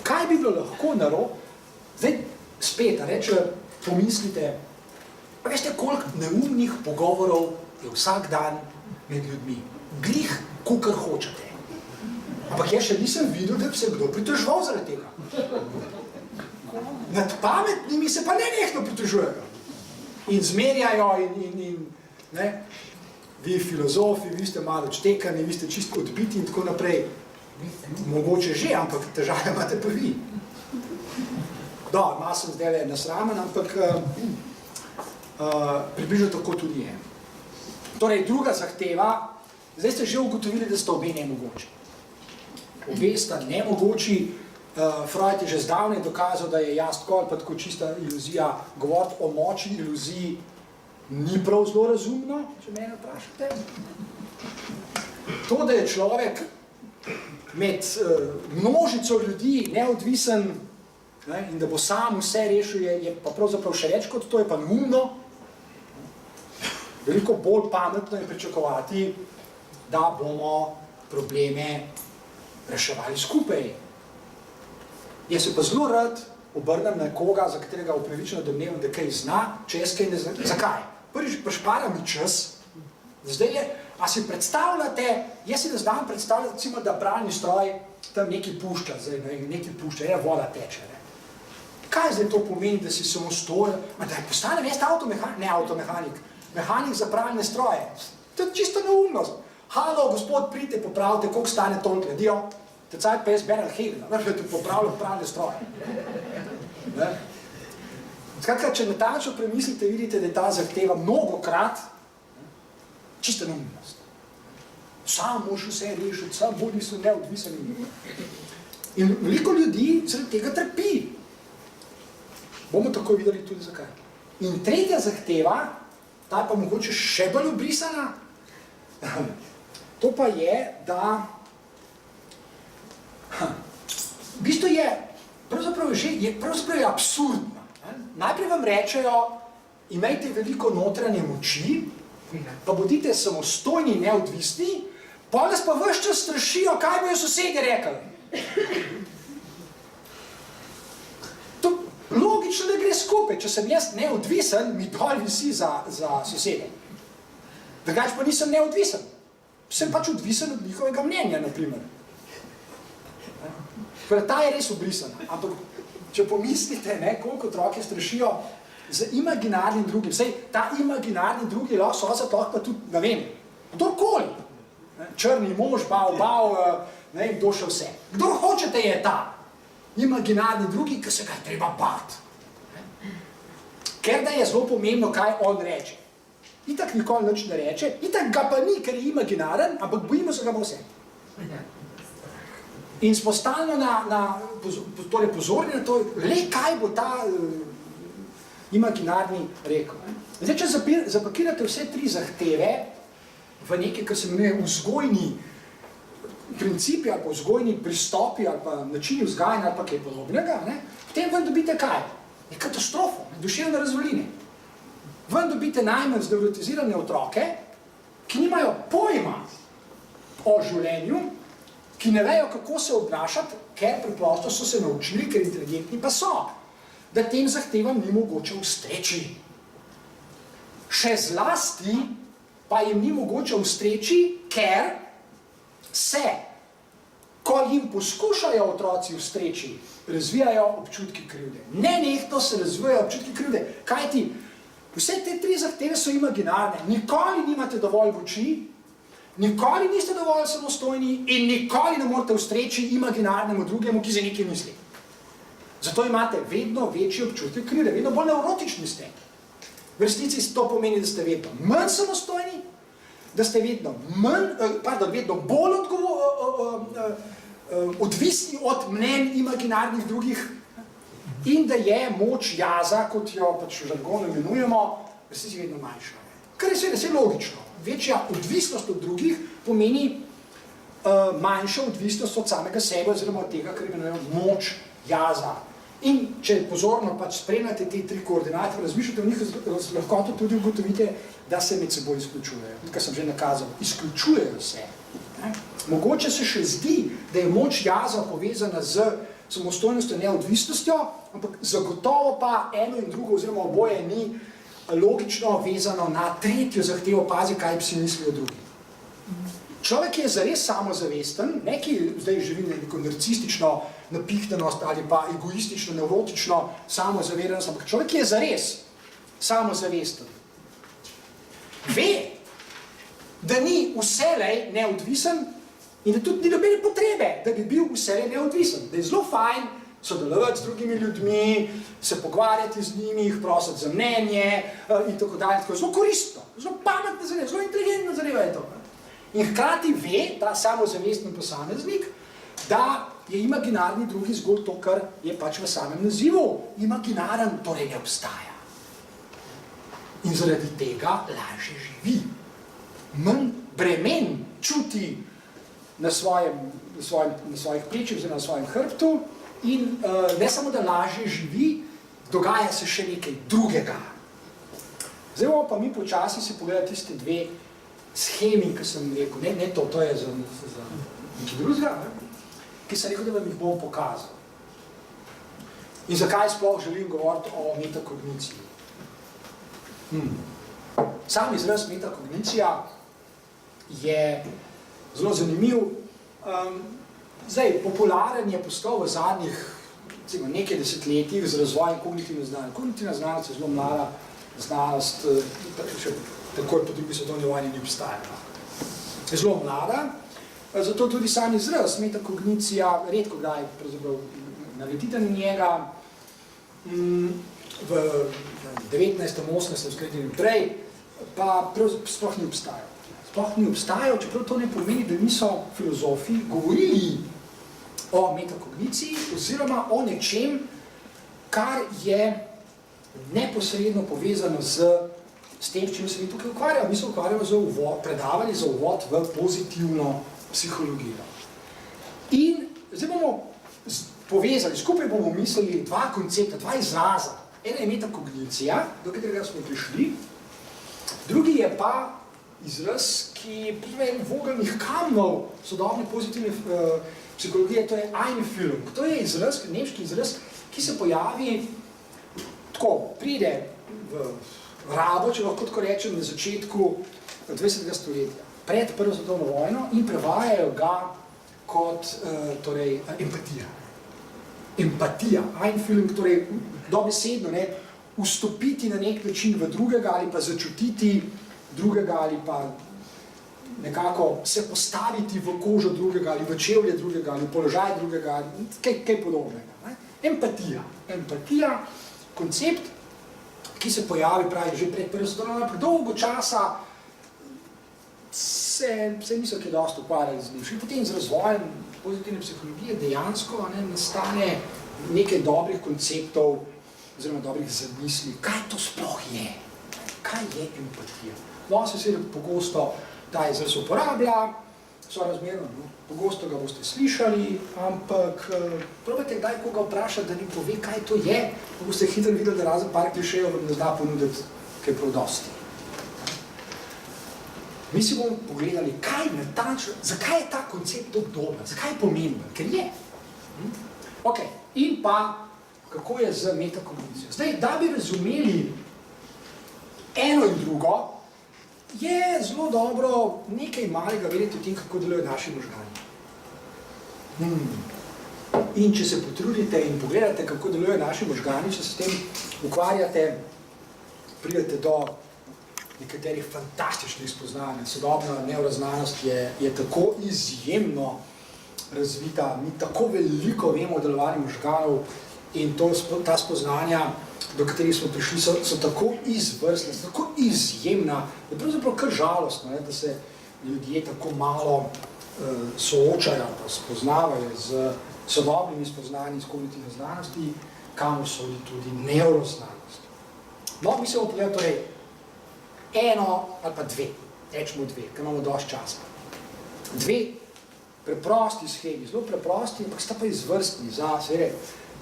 Kaj bi bilo lahko narobe? Zdaj, spet, reče, pomislite, pa veste, koliko neumnih pogovorov je vsak dan med ljudmi. Glih, kakor hočete. Ampak jaz še nisem videl, da bi se kdo pritoževal zaradi tega. Nad pametnimi se pa nenehno pritožujejo. In zmerjajo in ne, vi filozofi, vi ste malo odštekani, vi ste čisto odbiti in tako naprej. Mogoče že, ampak težave imate pa vi. Malo sem zdaj nasramen, ampak približno tako tudi je. Torej, druga zahteva, zdaj ste že ugotovili, da sta obe nemogoči. Obe sta nemogoči, Freud je že zdavnaj dokazal, da je jaz tako ali pa tako čista iluzija. Govoriti o moči iluziji ni prav zelo razumno, če mene vprašate. To, da je človek med množico ljudi neodvisen, in da bo sam vse rešil, je pa pravzaprav še več kot to, je pa neumno. Veliko bolj pametno je pričakovati, da bomo probleme reševali skupaj. Jaz se pa zelo rad obrnem na koga, za katerega upravičeno domnevam, da kaj zna, če jaz kaj ne zna. Zakaj? Prvič pa špara mi čas. Zdaj je, a si predstavljate, jaz si ne znam predstavljati, recimo, da pralni stroj tam nekaj pušča, voda teče. Kaj zdaj to pomeni, da si samostojen? Da je postane avtomehanik, mehanik za pralne stroje. To je čisto neumnost. Halo, gospod, pridite, popravite, koliko stane ton kladijo. Tecaj pa jaz Bernard Hegel, da ti popravljam pralne stroje. Skratka, če natančno premislite, vidite, da je ta zahteva mnogokrat čista neumnost. Sam moraš vse rešiti, sam bodi so neodvisni. In veliko ljudi zaradi tega trpi. Bomo tako videli tudi zakaj. In tretja zahteva, ta pa mogoče še bolj obrisana, to pa je, da v bistvu je pravzaprav absurdna. Najprej vam rečejo, imejte veliko notranje moči, pa bodite samostojni in neodvisni, pa nas pa ves čas strašijo, kaj bojo sosedje rekli. Logično, da gre skupaj. Če sem jaz neodvisen, mi dol visi za sosede. Drugače pa nisem neodvisen. Sem pač odvisen od njihovega mnenja, na primer. Ta je res obrisana. Ampak, če pomislite, koliko otroke strašijo, z imaginarnim drugim. Sej, ta imaginarni drugi lahko sosed, lahko pa tudi, ne vem, kdorkoli. Črni mož, ne vem, kdo še vse. Kdor hočete je ta imaginarni drugi, ki se ga je treba bati. Ker da je zelo pomembno, kaj on reče. Itak nikoli nič ne reče, itak ga pa ni, ker je imaginaren, ampak bojimo se ga pa vse. In smo stalno torej pozorni na to, le kaj bo ta imaginarni rekel. Zdaj, če zapakirate vse tri zahteve v nekaj, kar se imenuje vzgojni principi ali pa vzgojni pristopi ali pa načini vzgajanja ali pa kaj podobnega, potem ven dobite kaj? Je katastrofo, duševne razvaline. Ven dobite najmanj znevrotizirane otroke, ki nimajo pojma o življenju, ki ne vejo, kako se obnašati, ker preprosto so se naučili, ker inteligentni pa so, da tem zahtevam ni mogoče ustreči. Še zlasti pa jim ni mogoče ustreči, ker se, ko jim poskušajo otroci ustreči, razvijajo občutki krivde. Nenehno se razvijajo občutki krivde. Kajti, vse te tri zahteve so imaginarne. Nikoli nimate dovolj moči, nikoli niste dovolj samostojni in nikoli ne morete ustreči imaginarnemu drugemu, ki za nekaj misli. Zato imate vedno večji občutek krivde, vedno bolj nevrotični ste. V resnici to pomeni, da ste vedno manj samostojni, da ste vedno bolj odvisni od mnenj imaginarnih drugih in da je moč jaza, kot jo pač v žargonu imenujemo, v resnici vedno manjša. Kar je seveda logično. Večja odvisnost od drugih pomeni manjša odvisnost od samega sebe oziroma od tega, kar imenujemo moč jaza. In če pozorno pač spremljate te tri koordinate, razmišljate v njih, lahko tudi ugotovite, da se med seboj izključujejo. Kar sem že nakazal, izključujejo se. Mogoče se še zdi, da je moč jaza povezana z samostojnostjo in neodvisnostjo, ampak zagotovo pa eno in drugo oziroma oboje ni logično vezano na tretjo zahtevo, pazi, kaj si mislijo drugi. Človek je zares samozavesten, ne ki zdaj živi neko narcistično napihtanost ali pa egoistično, nevrotično samozavedanost, ampak človek je zares samozavesten. Ve, da ni vselej neodvisen in da tudi ni nobene potrebe, da bi bil vselej neodvisen. Da je zelo fajn sodelovati z drugimi ljudmi, se pogovarjati z njimi, jih prositi za mnenje in tako dalje. Zelo koristno, zelo pametno zadeva, zelo inteligentno zadeva je to. In hkrati ve, ta samozavestni posameznik, da je imaginarni drugi zgolj to, kar je pač v samem nazivu. Imaginaren torej ne obstaja. In zaradi tega lažje živi. Manj bremen čuti na svojih plečih oziroma na svojem hrbtu in ne samo, da lažje živi, dogaja se še nekaj drugega. Zdaj bomo pa mi počasi si pogledati tiste dve schemi, ki sem rekel, ne to je za nekaj drugega, ki sem rekel, da vam jih bom pokazal. In zakaj sploh želim govoriti o metakogniciji? Sam izraz metakognicija je zelo zanimiv. Zdaj, popularen je postal v zadnjih nekaj desetletjih z razvojem kognitivne znanosti. Kognitivna znanost je zelo mlada znanost, še takoj po drugi svetovni vojni ni obstajala. Je zelo mlada, zato tudi sam izraz metakognicija redko kdaj naletite na njega. V 19. 18. stoletju in prej pa sploh ni obstajal. Sploh ni obstajal, čeprav to ne pomeni, da niso filozofi govorili o metakogniciji oziroma o nečem, kar je neposredno povezano s tem, s čim se mi tukaj ukvarjamo. Mi se ukvarjamo za predavanje za uvod v pozitivno psihologijo. In zdaj bomo povezali, skupaj bomo mislili dva koncepta, dva izraza. Ena je metakognicija, do katerega smo prišli, drugi je pa izraz, ki je vogelnih kamnov sodobne pozitivne psihologije, to je Einfühlung. To je izraz, nemški izraz, ki se pojavi tako, pride v rabo, če lahko tako rečem, na začetku 20. stoletja, pred Prvo svetovno vojno in prevajajo ga kot empatija. Empatija, Einfühlung, torej dobesedno, vstopiti na nek način v drugega ali pa začutiti drugega ali pa nekako se postaviti v kožo drugega ali v čevlje drugega ali v položaj drugega, kaj podobnega. Ne? Empatija, koncept, ki se pojavi pravi že pred prvo svetovno vojno, dolgo časa se niso kaj dosti ukvarjali z njim. Še potem z razvojem pozitivne psihologije dejansko nastane nekaj dobrih konceptov oziroma dobrih zamisli, kaj to sploh je, kaj je empatija. No, se seveda pogosto ta izraz uporablja, sorazmerno, pogosto ga boste slišali, ampak probajte kdaj koga vprašati, da ni pove, kaj to je, pa boste hitro videli, da razen par klišejev vam ne zna ponuditi kaj prav dosti. Mi si bomo pogledali, kaj natančno, zakaj je ta koncept tako dober, zakaj je pomemben, ker je. Ok, in pa, kako je z metakognicijo. Zdaj, da bi razumeli eno in drugo, je zelo dobro nekaj malega vedeti o tem, kako delujejo naši možgani. In če se potrudite in pogledate, kako delujejo naši možgani, če se s tem ukvarjate, pridete do nekaterih fantastičnih spoznanj. Sodobna nevroznanost je tako izjemno razvita, mi tako veliko vemo o delovanju možganov in ta spoznanja, do katerih smo prišli, so tako izvrstne, so tako izjemna, da je pravzaprav kar žalostno, da se ljudje tako malo soočajo, pa spoznavajo z sodobnimi spoznanji iz kognitivne znanosti, kamor sodi tudi nevroznanost. No, mi se bomo pogledali torej eno ali pa dve, rečemo dve, ker imamo dosti časa. Dve preprosti shemi, zelo preprosti, ampak sta pa izvrstni za seveda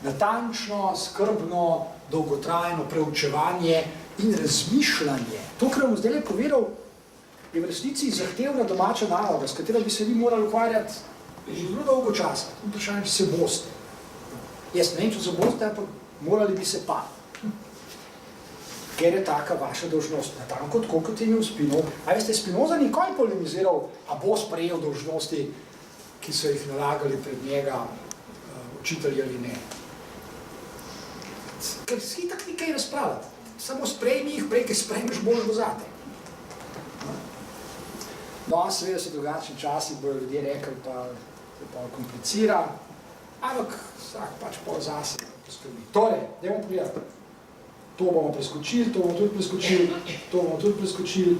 natančno, skrbno, dolgotrajno preučevanje in razmišljanje. To, kar vam zdaj povedal, je v resnici zahtevna domača naloga, s katero bi se vi morali ukvarjati že zelo dolgo časa. Vprašanje, če se boste. Jaz ne vem, če se boste, ampak morali bi se pa. Ker je taka vaša dolžnost. Natanko tako, kot je imel Spinoza. A veste, Spinoza nikoli polemiziral, a bo sprejel dolžnosti, ki so jih nalagali pred njega učitelji ali ne. Ker si tak ni kaj razpravljati. Samo sprejmi jih, prej, kaj sprejmeš, boš gozate. No, seveda so drugačni časi, bojo ljudje rekli, pa se pa komplicira, ampak vsak pač pol zase poskrbi. Torej, dajmo pogledati. To bomo preskočili, to bomo tudi preskočili, to bomo tudi preskočili,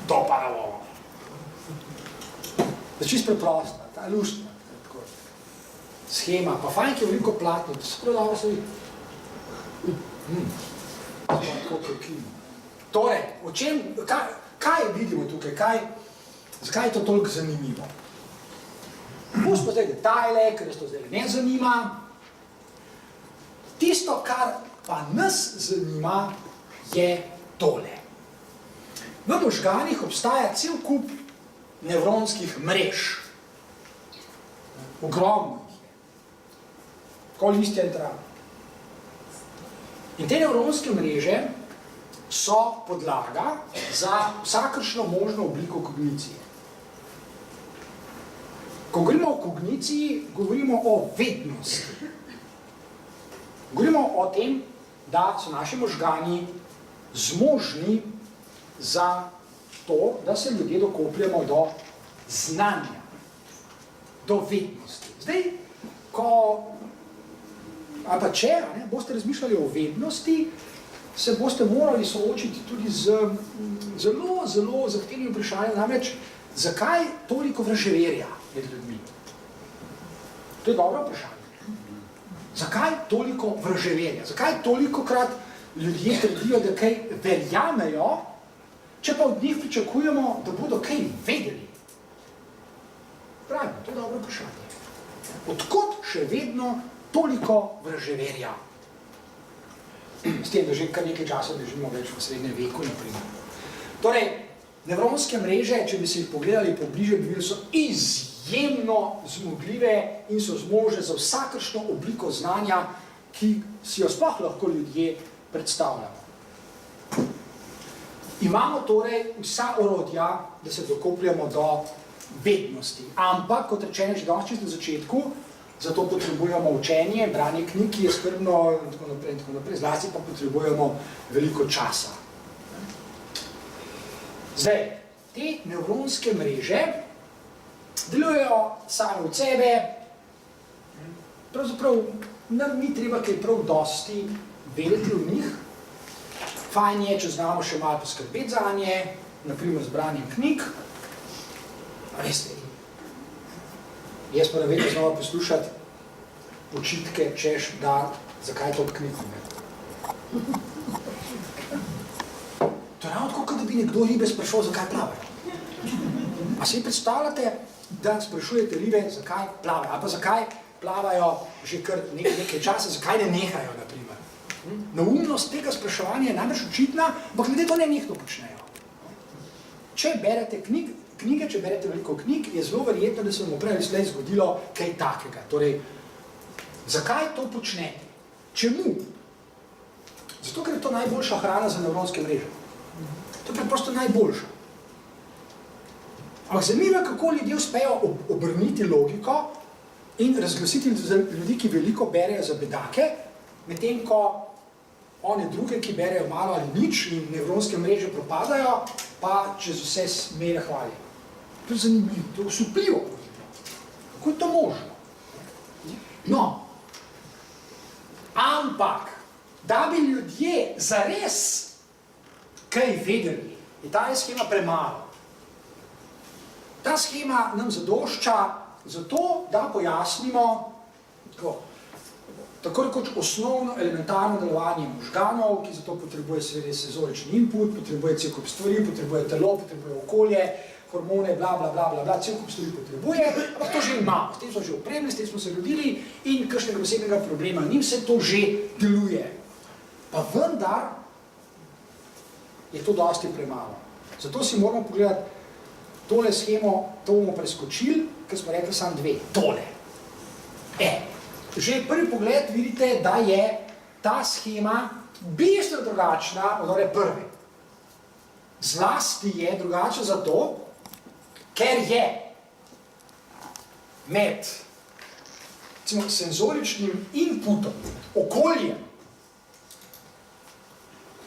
to pa ne bomo. Da čist preprosta, ta luštna, tako. Schema, pa fajn, ki je veliko platno, to se prav dobro se vidi. Tako kakimo. Torej, o čem, kaj vidimo tukaj, zakaj je to toliko zanimivo? Pustimo zdaj detajle, ker nas to zdaj ne zanima. Tisto, kar pa nas zanima, je tole. V možganih obstaja cel kup nevronskih mrež. Ogromno jih je. Tako listje in trava. In te nevronske mreže so podlaga za vsakršno možno obliko kognicije. Ko govorimo o kogniciji, govorimo o vednosti. Govorimo o tem, da so naši možgani zmožni za to, da se ljudje dokopljamo do znanja, do vednosti. Zdaj, ali pa če boste razmišljali o vednosti, se boste morali soočiti tudi z zelo, zelo zahtevnim vprašanjem, namreč, zakaj toliko vraževerja med ljudmi? To je dobro vprašanje. Zakaj toliko vraževerja? Zakaj tolikokrat ljudje trdijo, da kaj verjamejo, če pa od njih pričakujemo, da bodo kaj vedeli? Pravimo, to je dobro vprašanje. Odkot še vedno toliko vraževerja? S tem, da že kar nekaj časa držimo več v srednjem veku, naprimer. Torej, nevronske mreže, če bi se jih pogledali pobliže, bi bili so izjemno zmogljive in so zmožne za vsakršno obliko znanja, ki si jo sploh lahko ljudje predstavljamo. Imamo torej vsa orodja, da se dokopljamo do vednosti. Ampak, kot rečeno že danes čisto na začetku, zato potrebujemo učenje, branje knjig, ki je skrbno in tako naprej, zlasti pa potrebujemo veliko časa. Zdaj, te nevronske mreže delujejo same od sebe, pravzaprav nam ni treba kaj prav dosti vedeti o njih. Fajn je, če znamo še malo poskrbeti zanje, naprimer z branjem knjig. A veste, jaz pa vedno znova poslušati očitke, češ, da zakaj to knjig ne. To je ravno tako, da bi nekdo ribe sprašal, zakaj plavajo. A si predstavljate, da sprašujete ribe, zakaj plavajo, ali pa zakaj plavajo že kar nekaj časa, zakaj ne nehajo, na primer. Neumnost tega spraševanja je najbrž očitna, ampak ljudje to nenehno počnejo. Če berete knjige, če berete veliko knjig, je zelo verjetno, da se vam prej ali slej zgodilo kaj takega. Torej, zakaj to počnete? Čemu? Zato, ker je to najboljša hrana za nevronske mreže. To je preprosto najboljša. Ampak zanimivo je, kako ljudje uspejo obrniti logiko in razglasiti ljudi, ki veliko berejo za bedake, medtem ko one druge, ki berejo malo ali nič in nevronske mreže propadajo, pa čez vse mere hvalijo. To je zanimivo, to je osupljivo. Kako je to možno? No, ampak, da bi ljudje zares kaj vedeli, je ta shema premalo. Ta shema nam zadošča zato, da pojasnimo tako rekoč osnovno elementarno delovanje možganov, ki zato potrebuje seveda senzorični input, potrebuje cel kup stvari, potrebuje telo, potrebuje okolje, hormone, bla, bla, bla, bla, bla, cel kup stvari potrebuje, ampak to že imamo, s tem smo že opremljeni, s tem smo se rodili in kakšnega posebnega problema ni, vse to že deluje. Pa vendar je to dosti premalo. Zato si moramo pogledati tole shemo, to bomo preskočili, ker smo rekli samo dve, tole. Že prvi pogled vidite, da je ta shema bistveno drugačna od ore prve. Zlasti je drugačna zato, ker je med senzoričnim inputom, okoljem,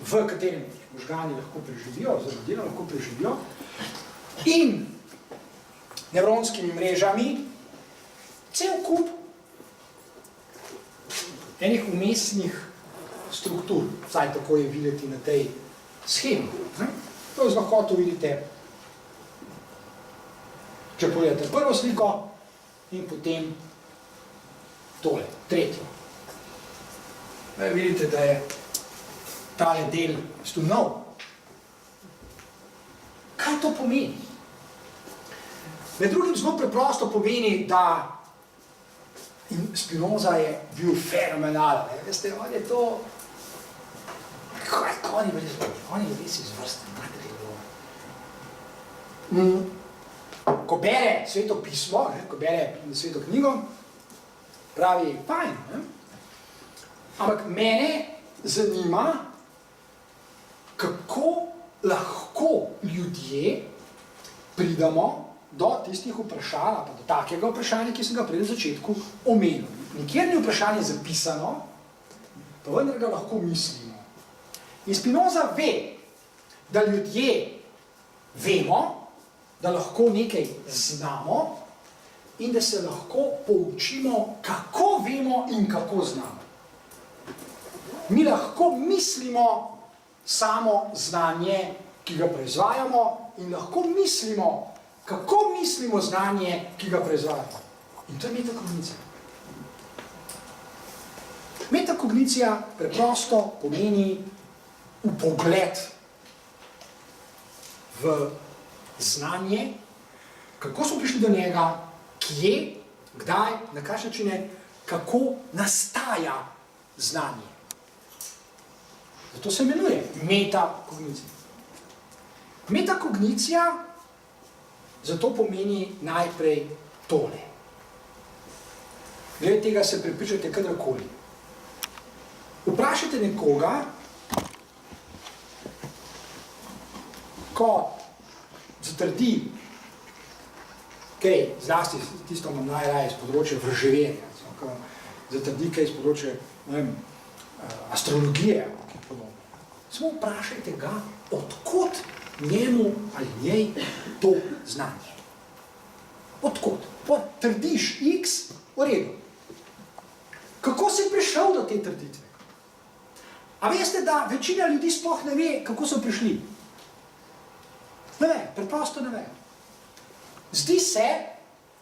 v katerem možgani lahko preživijo, oziroma lahko preživijo, in nevronskimi mrežami cel kup enih umestnih struktur, vsaj tako je videti na tej shemi. To z lahkoto vidite, če pogledate prvo sliko in potem tole, tretjo. Vidite, da je tale del nov. Kaj to pomeni? Med drugim zelo preprosto pomeni, da in Spinoza je bil fenomenalen. Veste, on je to... On je res izvrsten. Ko bere Sveto pismo, ko bere Sveto knjigo, pravi, fajn. Ampak mene zanima, kako lahko ljudje pridemo do tistih vprašanj, pa do takega vprašanja, ki sem ga prej na začetku omenil. Nikjer ni vprašanje zapisano, pa vendar ga lahko mislimo. In Spinoza ve, da ljudje vemo, da lahko nekaj znamo in da se lahko poučimo, kako vemo in kako znamo. Mi lahko mislimo samo znanje, ki ga proizvajamo, in lahko mislimo, kako mislimo znanje, ki ga proizvajamo. In to je metakognicija. Metakognicija preprosto pomeni vpogled v znanje, kako smo prišli do njega, kje, kdaj, na kakšen način, kako nastaja znanje. Zato se imenuje metakognicija. Metakognicija zato pomeni najprej tole. Glede tega se prepričate kadarkoli. Vprašajte nekoga, ko zatrdi, kaj, zlasti tisto imam najraje z področja vrževenja, zatrdi kaj iz področja, ne vem, astrologije, ki podobno. Samo vprašajte ga, odkot njemu ali njej to znanje. Odkot? Trdiš X, v redu. Kako si prišel do te trditve? A veste, da večina ljudi sploh ne ve, kako so prišli? Ne ve, preprosto ne ve. Zdi se,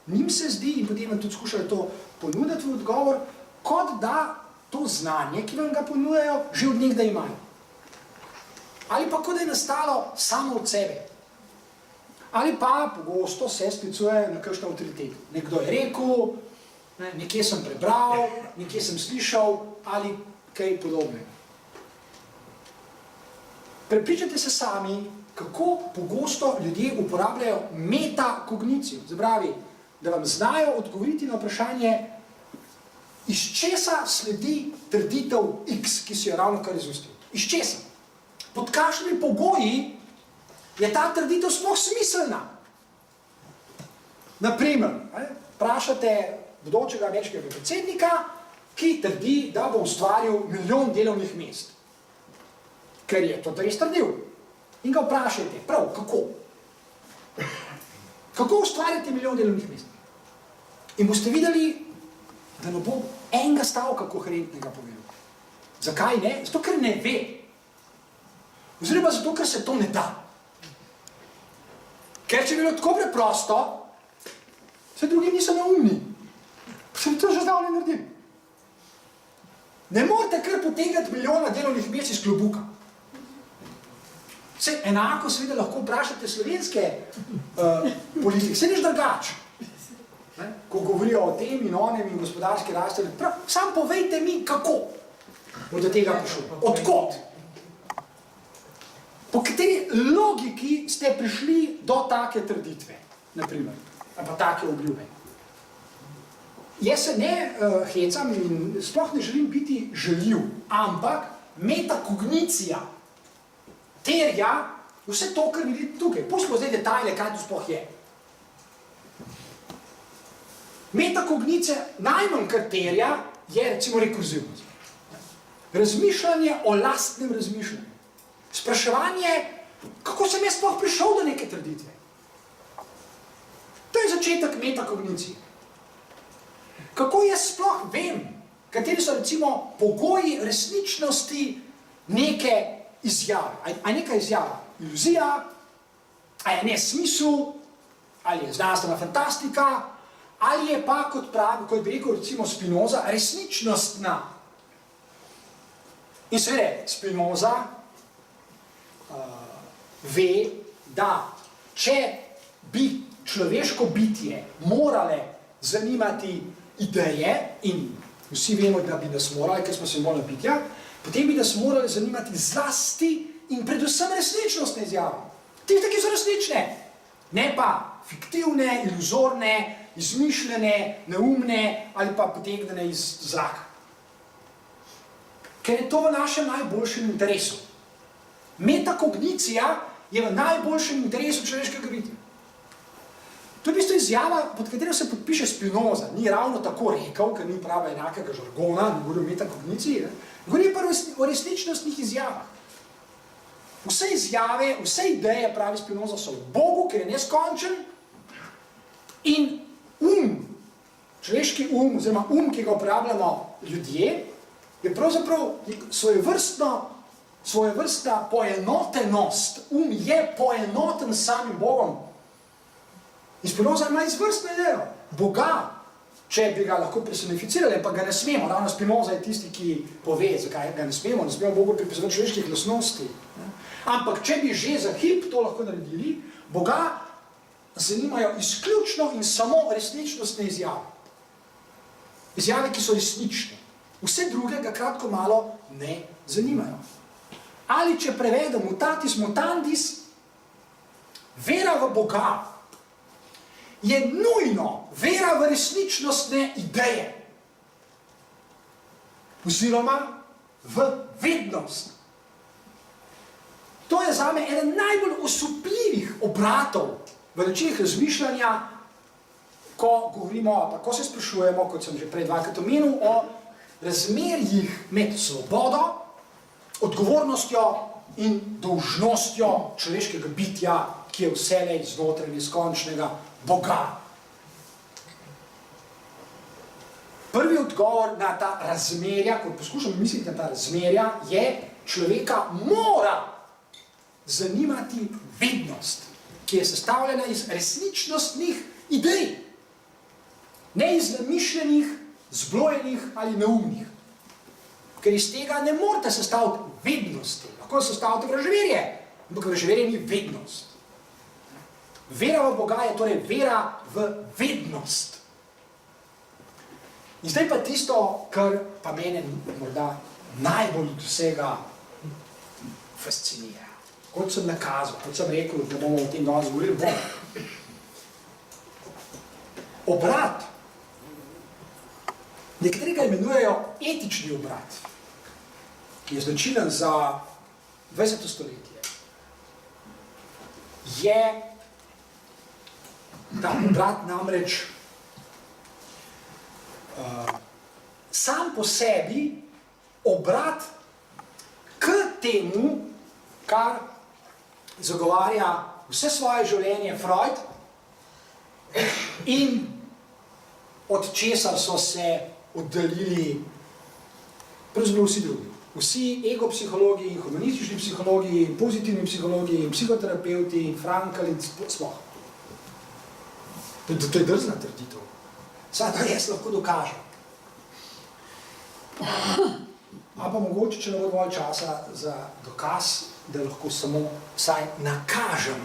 njim se zdi, in potem tudi skušajo to ponuditi v odgovor, kot da to znanje, ki vam ga ponujajo, že od nekdaj imajo. Ali pa kot da je nastalo samo od sebe. Ali pa pogosto se sklicujejo na kakšno avtoriteto. Nekdo je rekel, nekje sem prebral, nekje sem slišal ali kaj podobnega. Prepričajte se sami, kako pogosto ljudje uporabljajo metakognicijo. Zapravi, da vam znajo odgovoriti na vprašanje, iz česa sledi trditev X, ki si jo ravno kar izustil. Iz česa? Pod kakšnimi pogoji je ta trditev sploh smiselna. Naprimer, vprašate bodočega ameriškega predsednika, ki trdi, da bo ustvaril 1 milijon delovnih mest. Ker je to res trdil. In ga vprašajte, prav, kako? Kako ustvarjate 1 milijon delovnih mest? In boste videli, da ne bo enega stavka koherentnega povedal. Zakaj ne? Zato, ker ne ve. Oziroma zato, ker se to ne da. Ker če bi bilo tako preprosto, se drugi niso neumni. Se bi to že zdavno naredili. Ne morate kar potegati 1 milijona delovnih mest iz klobuka. Se enako seveda lahko vprašate slovenske politike, se nič drugače. Ko govorijo o tem in onem in gospodarski rasti, sam povejte mi, kako bo do tega prišlo. Odkot? Po kateri logiki ste prišli do take trditve, naprimer, ali pa take obljube. Jaz se ne hecam in sploh ne želim biti žaljiv, ampak metakognicija terja vse to, kar vidite tukaj. Pustimo zdaj detajle, kaj to sploh je. Metakognicija najmanj kar terja je recimo rekurzivnost. Razmišljanje o lastnem razmišljanju. Spraševanje, kako sem jaz sploh prišel do neke trditve. To je začetek metakognicije. Kako jaz sploh vem, kateri so recimo pogoji resničnosti neke izjave. A je neka izjava iluzija, a je nesmisel, ali je znanstvena fantastika, ali je pa, kot bi rekel recimo Spinoza, resničnostna. In seveda, Spinoza ve, da če bi človeško bitje morale zanimati ideje, in vsi vemo, da bi nas morali, ker smo simbolna bitja, potem bi nas morali zanimati zlasti in predvsem resničnostne izjave. Tiste, ki so resnične, ne pa fiktivne, iluzorne, izmišljene, neumne ali pa potegnjene iz zraka. Ker je to v našem najboljšem interesu. Metakognicija je v najboljšem interesu človeškega bitja. To je v bistvu izjava, pod katero se podpiše Spinoza. Ni ravno tako rekel, ker ni prava enakega žargona, ne govori o metakogniciji, govori pa o resničnostnih izjavah. Vse izjave, vse ideje, pravi Spinoza, so v Bogu, ker je neskončen, in človeški oziroma ki ga uporabljamo ljudje, je pravzaprav svojevrstna poenotenost. Je poenoten s samim Bogom. In Spinoza ima izvrstno idejo. Boga, če bi ga lahko personificirali, pa ga ne smemo. Ravno Spinoza je tisti, ki pove, zakaj ga ne smemo Bogu pripisovati človeških lastnosti. Ampak če bi že za hip to lahko naredili, Boga zanimajo izključno in samo resničnostne izjave. Izjave, ki so resnične. Vse druge ga kratko malo ne zanimajo. Ali če prevedem mutatis mutandis, vera v Boga je nujno vera v resničnostne ideje. Oziroma v vednost. To je zame eden najbolj osupljivih obratov v načinih razmišljanja ko govorimo, pa ko se sprašujemo, kot sem že prej dvakrat omenil, o razmerjih med svobodo, odgovornostjo in dolžnostjo človeškega bitja, ki je vselej znotraj neskončnega Boga. Prvi odgovor na ta razmerja, ko poskušam misliti na ta razmerja, je človeka mora zanimati vednost, ki je sestavljena iz resničnostnih idej, ne iz namišljenih, zblojenih ali neumnih. Ker iz tega ne morete sestaviti vednosti, lahko sestavite vraževerje, ampak vraževerje ni vednost. Vera v Boga je torej vera v vednost. In zdaj pa tisto, kar pa mene morda najbolj od vsega fascinira. Kot sem nakazal, kot sem rekel, da bomo o tem danes govorili, bomo. Obrat, nekateri ga imenujejo etični obrat, ki je značilen za 20. stoletje, je ta obrat namreč sam po sebi obrat k temu, kar zagovarja vse svoje življenje Freud in od česar so se oddaljili pravzaprav vsi drugi. Vsi egopsihologi, humanistični psihologi, pozitivni psihologi, psihoterapeuti, Frankl in sploh. To je drzna trditev. Sada jaz lahko dokažem. A pa mogoče, če ne bo dovolj časa za dokaz, da lahko samo vsaj nakažem,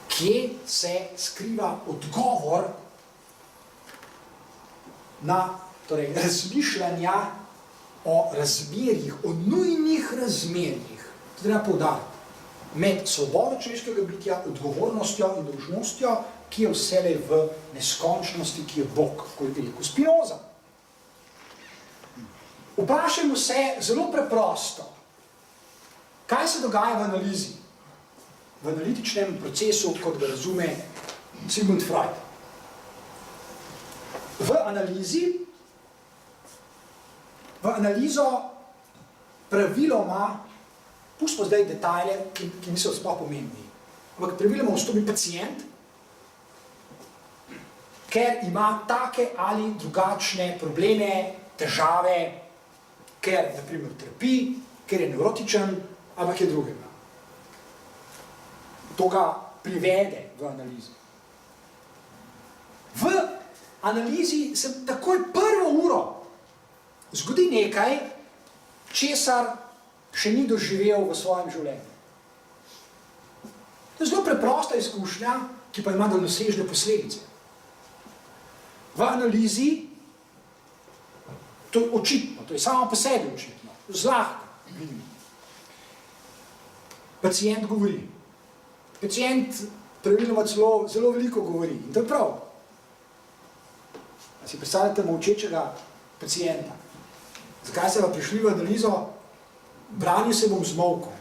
kje se skriva odgovor na razmišljanja o razmerjih, o nujnih razmerjih, to treba poudariti, med svobodo človeškega bitja, odgovornostjo in dolžnostjo, ki je vselej v neskončnosti, ki je Bog, kot je rekel Spinoza. Vprašajmo se zelo preprosto, kaj se dogaja v analizi, v analitičnem procesu, kot ga razume Sigmund Freud. V analizo praviloma, pustimo zdaj detajle, ki niso sploh pomembni, ampak praviloma vstopi pacient, ker ima take ali drugačne probleme, težave, ker, na primer, trpi, ker je nevrotičen, ali kaj drugega. To ga privede v analizo. V analizi se takoj prvo uro zgodi nekaj, česar še ni doživel v svojem življenju. To je zelo preprosta izkušnja, ki pa ima daljnosežne posledice. V analizi, to je očitno, to je samo po sebi očitno, zlahka vidimo. Pacient govori. Pacient praviloma zelo veliko govori in to je prav. A si predstavljate molčečega pacienta. Zakaj se pa prišli v analizo? Branil se bom z molkom.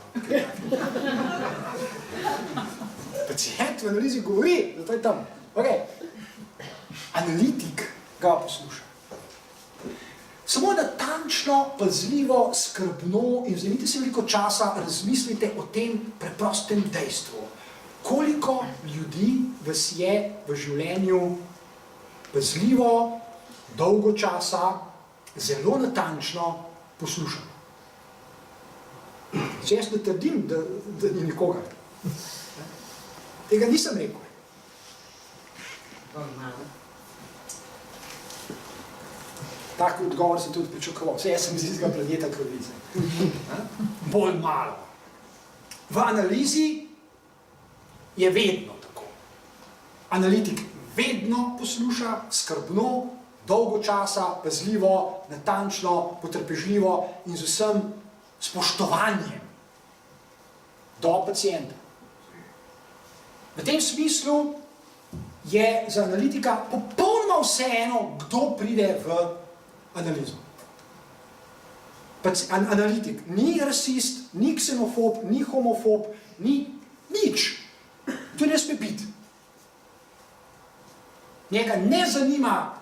Pacient v analizi govori, zato je tam. Okay. Analitik ga posluša. Samo natančno, pazljivo, skrbno in vzemite si veliko časa, razmislite o tem preprostem dejstvu. Koliko ljudi vas je v življenju pazljivo, dolgo časa, zelo natančno poslušalo. Jaz ne trdim, da ni nikogar. Tega nisem rekel. Tak odgovor sem tudi pričakoval. Vse, jaz sem iz istega planeta krvnice. Bolj malo. V analizi je vedno tako. Analitik vedno posluša, skrbno, dolgo časa, pazljivo, natančno, potrpežljivo in z vsem spoštovanjem do pacienta. V tem smislu je za analitika popolnoma vseeno, kdo pride v analizo. Analitik ni rasist, ni ksenofob, ni homofob, ni nič. To ne sme biti. Njega ne zanima,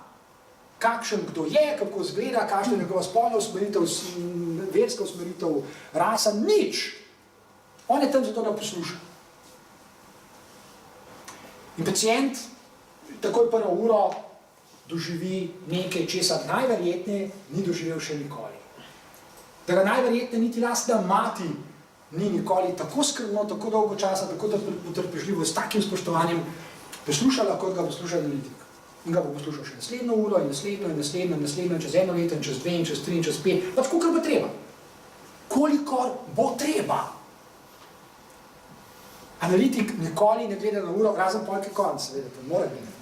kakšen kdo je, kako izgleda, kakšna je njegova spolna usmeritev, verska usmeritev, rasa, nič. On je tam zato, da posluša. In pacient takoj prvo uro doživi nekaj, česar najverjetneje ni doživel še nikoli. Da ga najverjetneje niti lastna mati ni nikoli tako skrbno, tako dolgo časa, tako potrpežljivo, s takim spoštovanjem poslušala, kot ga posluša analitik. In ga bo poslušal še naslednjo uro in naslednjo, čez 1 leto, in čez 2, in čez 3, in čez 5, pač kolikor bo treba. Kolikor bo treba. Analitik nikoli ne gleda na uro, razen polki konc, seveda, to mora gledati.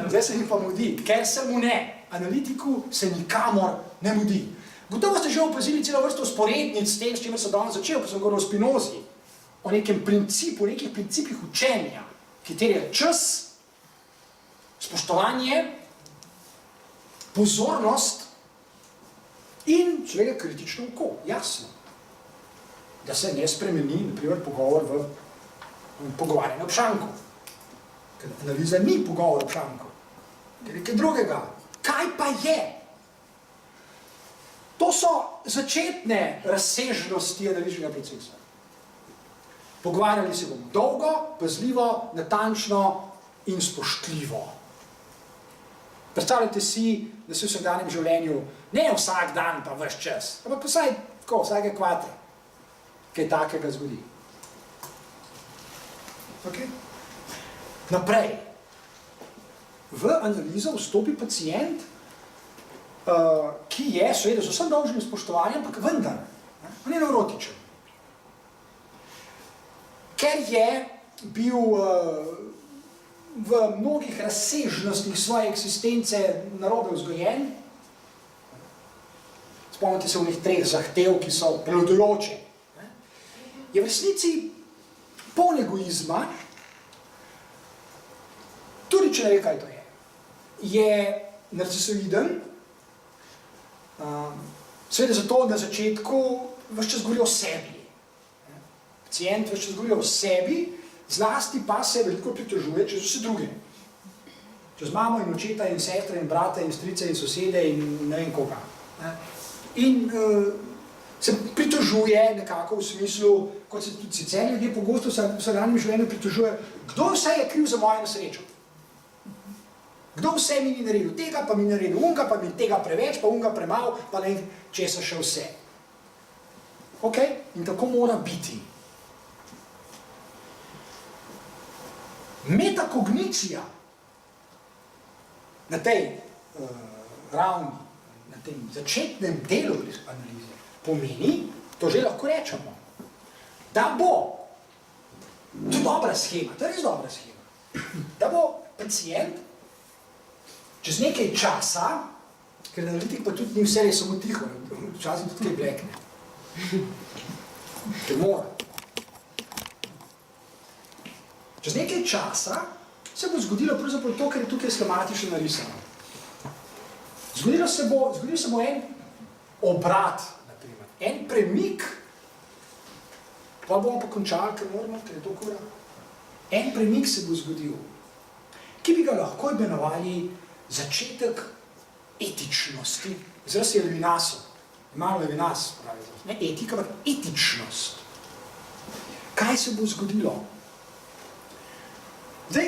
Zdaj se mi pa mudi, ker se mu ne. Analitiku se nikamor ne mudi. Gotovo ste že opazili celo vrsto sporednic s tem, s čimer so danes začel, ko sem govoril o Spinozi, o nekem principu, o nekih principih učenja, ki terja čas, spoštovanje, pozornost in seveda kritično oko, jasno. Da se ne spremeni, na primer, pogovor v pogovarjanje ob šanku. Ker analiza ni pogovor ob šanku. Ker je nekaj drugega. Kaj pa je? To so začetne razsežnosti analičnega procesa. Pogovarjali se bomo dolgo, pazljivo, natančno in spoštljivo. Predstavljajte si, da se v vsakdanjem življenju, ne vsak dan pa ves čas, ampak vsaj tako, vsake kvatre, kaj takega zgodi. Okay. Naprej. V analizo vstopi pacient, ki je, seveda, z vsem dolžnim spoštovanjem, ampak vendar, on je nevrotičen. Ker je bil v mnogih razsežnostih svoje eksistence narobe vzgojen, spomnite se v njih 3 zahtev, ki so prevladujoče, je v resnici poln egoizma, tudi če ne ve, kaj to je. Je narcisoiden, seveda zato na začetku ves čas govori o sebi. Pacient ves čas govori o sebi, zlasti pa se veliko pritožuje čez vse druge. Čez mamo in očeta in sestre in brata in strice in sosede in ne vem koga. In se pritožuje nekako v smislu, kot se tudi sicer ljudje pogosto v vsakdanjem življenju pritožuje, kdo vse je kriv za mojo nesrečo. Kdo vse mi ni naredil tega, pa mi ni naredil unga, pa mi tega preveč, pa unga premalo, pa ne česa še vse. Ok? In tako mora biti. Metakognicija na tej ravni, na tem začetnem delu analize, pomeni, to že lahko rečemo, da bo, to je dobra schema, to je res dobra schema, da bo pacient čez nekaj časa, ker analitik pa tudi ni vse res samo tiho, včasih tudi kaj blekne, ker mora. Čez nekaj časa se bo zgodilo pravzaprav to, ker je tukaj schematično narisano. Zgodil se bo en obrat, naprimer, en premik, pa bomo pa končali, ker moramo, ker je to kura. En premik se bo zgodil, ki bi ga lahko imenovali začetek etičnosti. Izraz je Levinasov, imamo Levinas, pravi, ne etika, ampak etičnost. Kaj se bo zgodilo? Zdaj,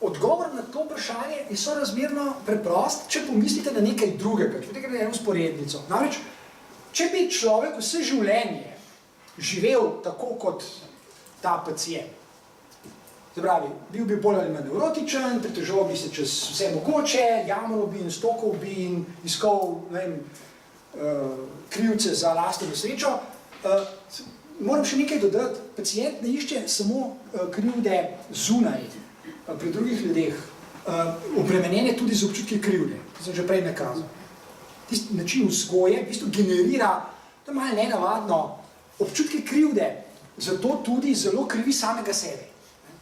odgovor na to vprašanje je sorazmerno preprost, če pomislite na nekaj drugega, če nekaj na eno sporednico. Namreč, če bi človek vse življenje živel tako kot ta pacient, se pravi, bil bi bolj ali manj nevrotičen, pritoževal bi se čez vse mogoče, jamral bi in stokal bi in iskal, ne vem, krivce za lastno nesrečo, moram še nekaj dodati, pacient ne išče samo krivde zunaj, pri drugih ljudeh, obremenjene tudi z občutki krivde, to sem že prej nakazal. Tisti način vzgoje v bistvu generira, to je malo nenavadno, občutki krivde, zato tudi zelo krivi samega sebe.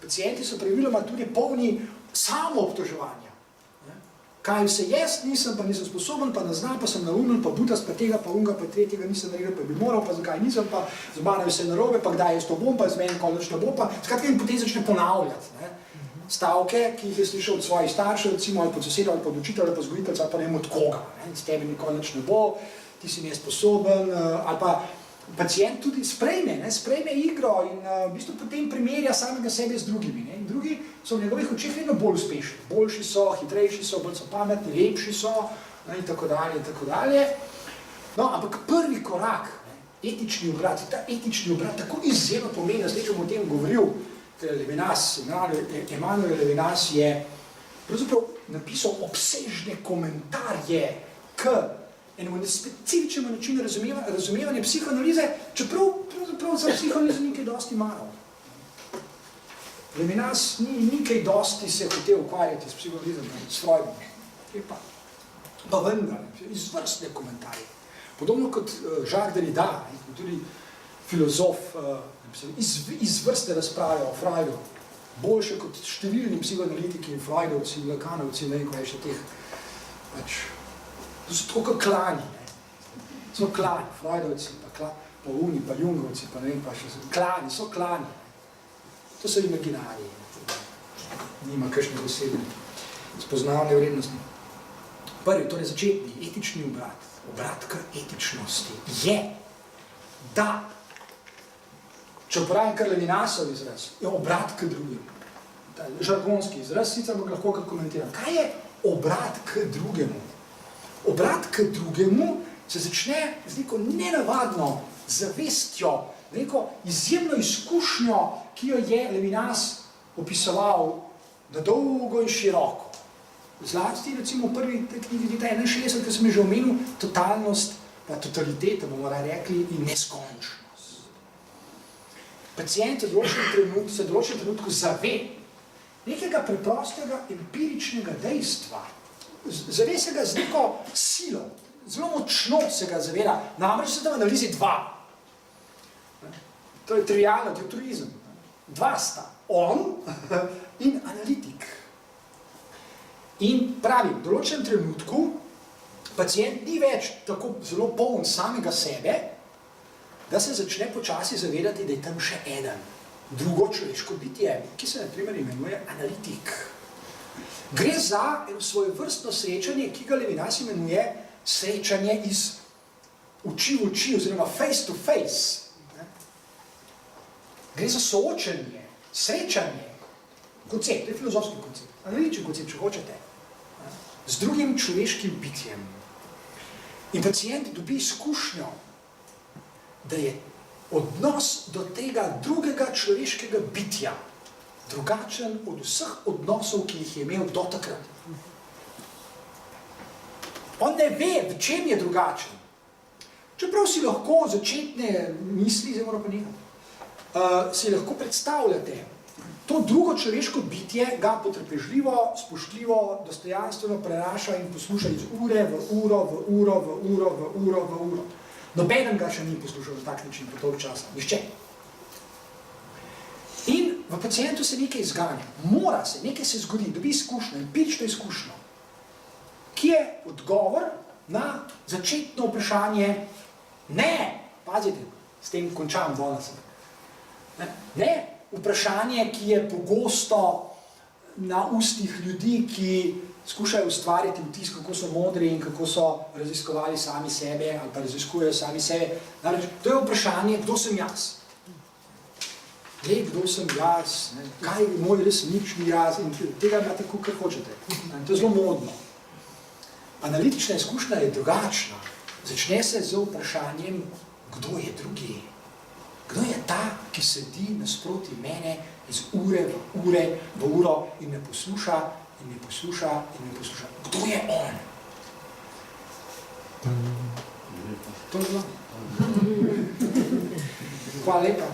Pacienti so praviloma tudi polni samoobtoževanja. Kaj vse jaz nisem, pa nisem sposoben, pa ne znam, pa sem naumen, pa butast, pa tega, pa unga, pa tretjega nisem naredil, pa bi moral, pa zakaj nisem, pa z mano je vse narobe, pa kdaj jaz to bom, pa z meni konec to bo, pa skratka in potem začne ponavljati. stavke, ki jih je slišal od svojih staršev, recimo ali pa sosedov, ali pa od učitelja, ali pa vzgojiteljica, ali pa ne vem od koga. Ne? S tebi nikoli nič ne bo, ti si nesposoben, ali pa pacient tudi sprejme igro in v bistvu potem primerja samega sebe z drugimi. Ne? In drugi so v njegovih očeh vedno bolj uspešni. Boljši so, hitrejši so, bolj so pametni, lepši so, ne? In tako dalje, in tako dalje. No, ampak prvi korak, etični obrat, ta etični obrat tako izjemno pomeni, da zdaj, če bom o tem govoril, Levinas, Emanuel Levinas je pravzaprav napisal obsežne komentarje k enemu specifičnemu načinu razumevanja psihoanalize, čeprav pravzaprav za psihoanalizo ni kaj dosti malo. Levinas ni kaj dosti se hotel ukvarjati s psihoanalizom, s Freudom. Pa vendar, izvrstne komentarje. Podobno kot Jacques Derrida, tudi filozof, izvrstne razprave o Freudu, boljše kot številni psihoanalitiki in Freudovci, Lakanovci, ne vem, kaj še teh, to so tako kot klani, so klani, Freudovci, pa Uni, pa Jungovci, pa ne vem, pa še so klani, so klani, to so imaginariji, nima kakšne posebne spoznavne vrednosti. Prvi, torej začetni, etični obrat k etičnosti je, da če uporabim kar Levinasov izraz, je obrat k drugemu. Žargonski izraz, sicer bom lahko komentiram. Kaj je obrat k drugemu? Obrat k drugemu se začne z neko nenavadno zavestjo, neko izjemno izkušnjo, ki jo je Levinas opisoval na dolgo in široko. Zlasti, recimo v prvi knjigi leta 61, ki sem že omenil, totalnost, pa totaliteta, bomo rekli, in neskončnost. Pacient se v določenem trenutku zave nekega preprostega empiričnega dejstva. Zave se ga z neko silo, zelo močno se ga zaveda, namreč se da v analizi dva. To je trivialno, to je truizem. Dva sta, on in analitik. In pravi, v določenem trenutku pacient ni več tako zelo poln samega sebe, da se začne počasi zavedati, da je tam še eden, drugo človeško bitje, ki se na primer imenuje analitik. Gre za eno svojevrstno srečanje, ki ga Levinas imenuje srečanje iz oči v oči, oziroma face to face. Gre za soočenje, srečanje, koncept, to je filozofski koncept, analitični koncept, če hočete, z drugim človeškim bitjem. In pacient dobi izkušnjo, da je odnos do tega drugega človeškega bitja drugačen od vseh odnosov, ki jih je imel do takrat. On ne ve, v čem je drugačen. Čeprav si lahko začetne misli, zdaj moram pa nekaj, si lahko predstavljate, to drugo človeško bitje ga potrpežljivo, spoštljivo, dostojanstveno prenaša in posluša iz ure v uro, v uro, v uro, v uro, v uro. Nobeden ga še ni poslušal na tak način po toliko časa. Nihče. In v pacientu se nekaj izganja. Mora se, nekaj se zgodi, dobi izkušnjo, empirično izkušnjo, ki je odgovor na začetno vprašanje ne, pazite, s tem končam danes. Ne, vprašanje, ki je pogosto na ustih ljudi, ki skušajo ustvariti vtis, kako so modri in kako so raziskovali sami sebe ali pa raziskujejo sami sebe. Namreč, to je vprašanje, kdo sem jaz? Glej, kdo sem jaz? Kaj je moj resnični jaz? In tega ima tako, kar hočete. To je zelo modno. Analitična izkušnja je drugačna. Začne se z vprašanjem, kdo je drugi? Kdo je ta, ki sedi nasproti mene iz ure v ure, v uro in me posluša, in me posluša, in me posluša. Kdo je on? To je bilo. Hvala lepa.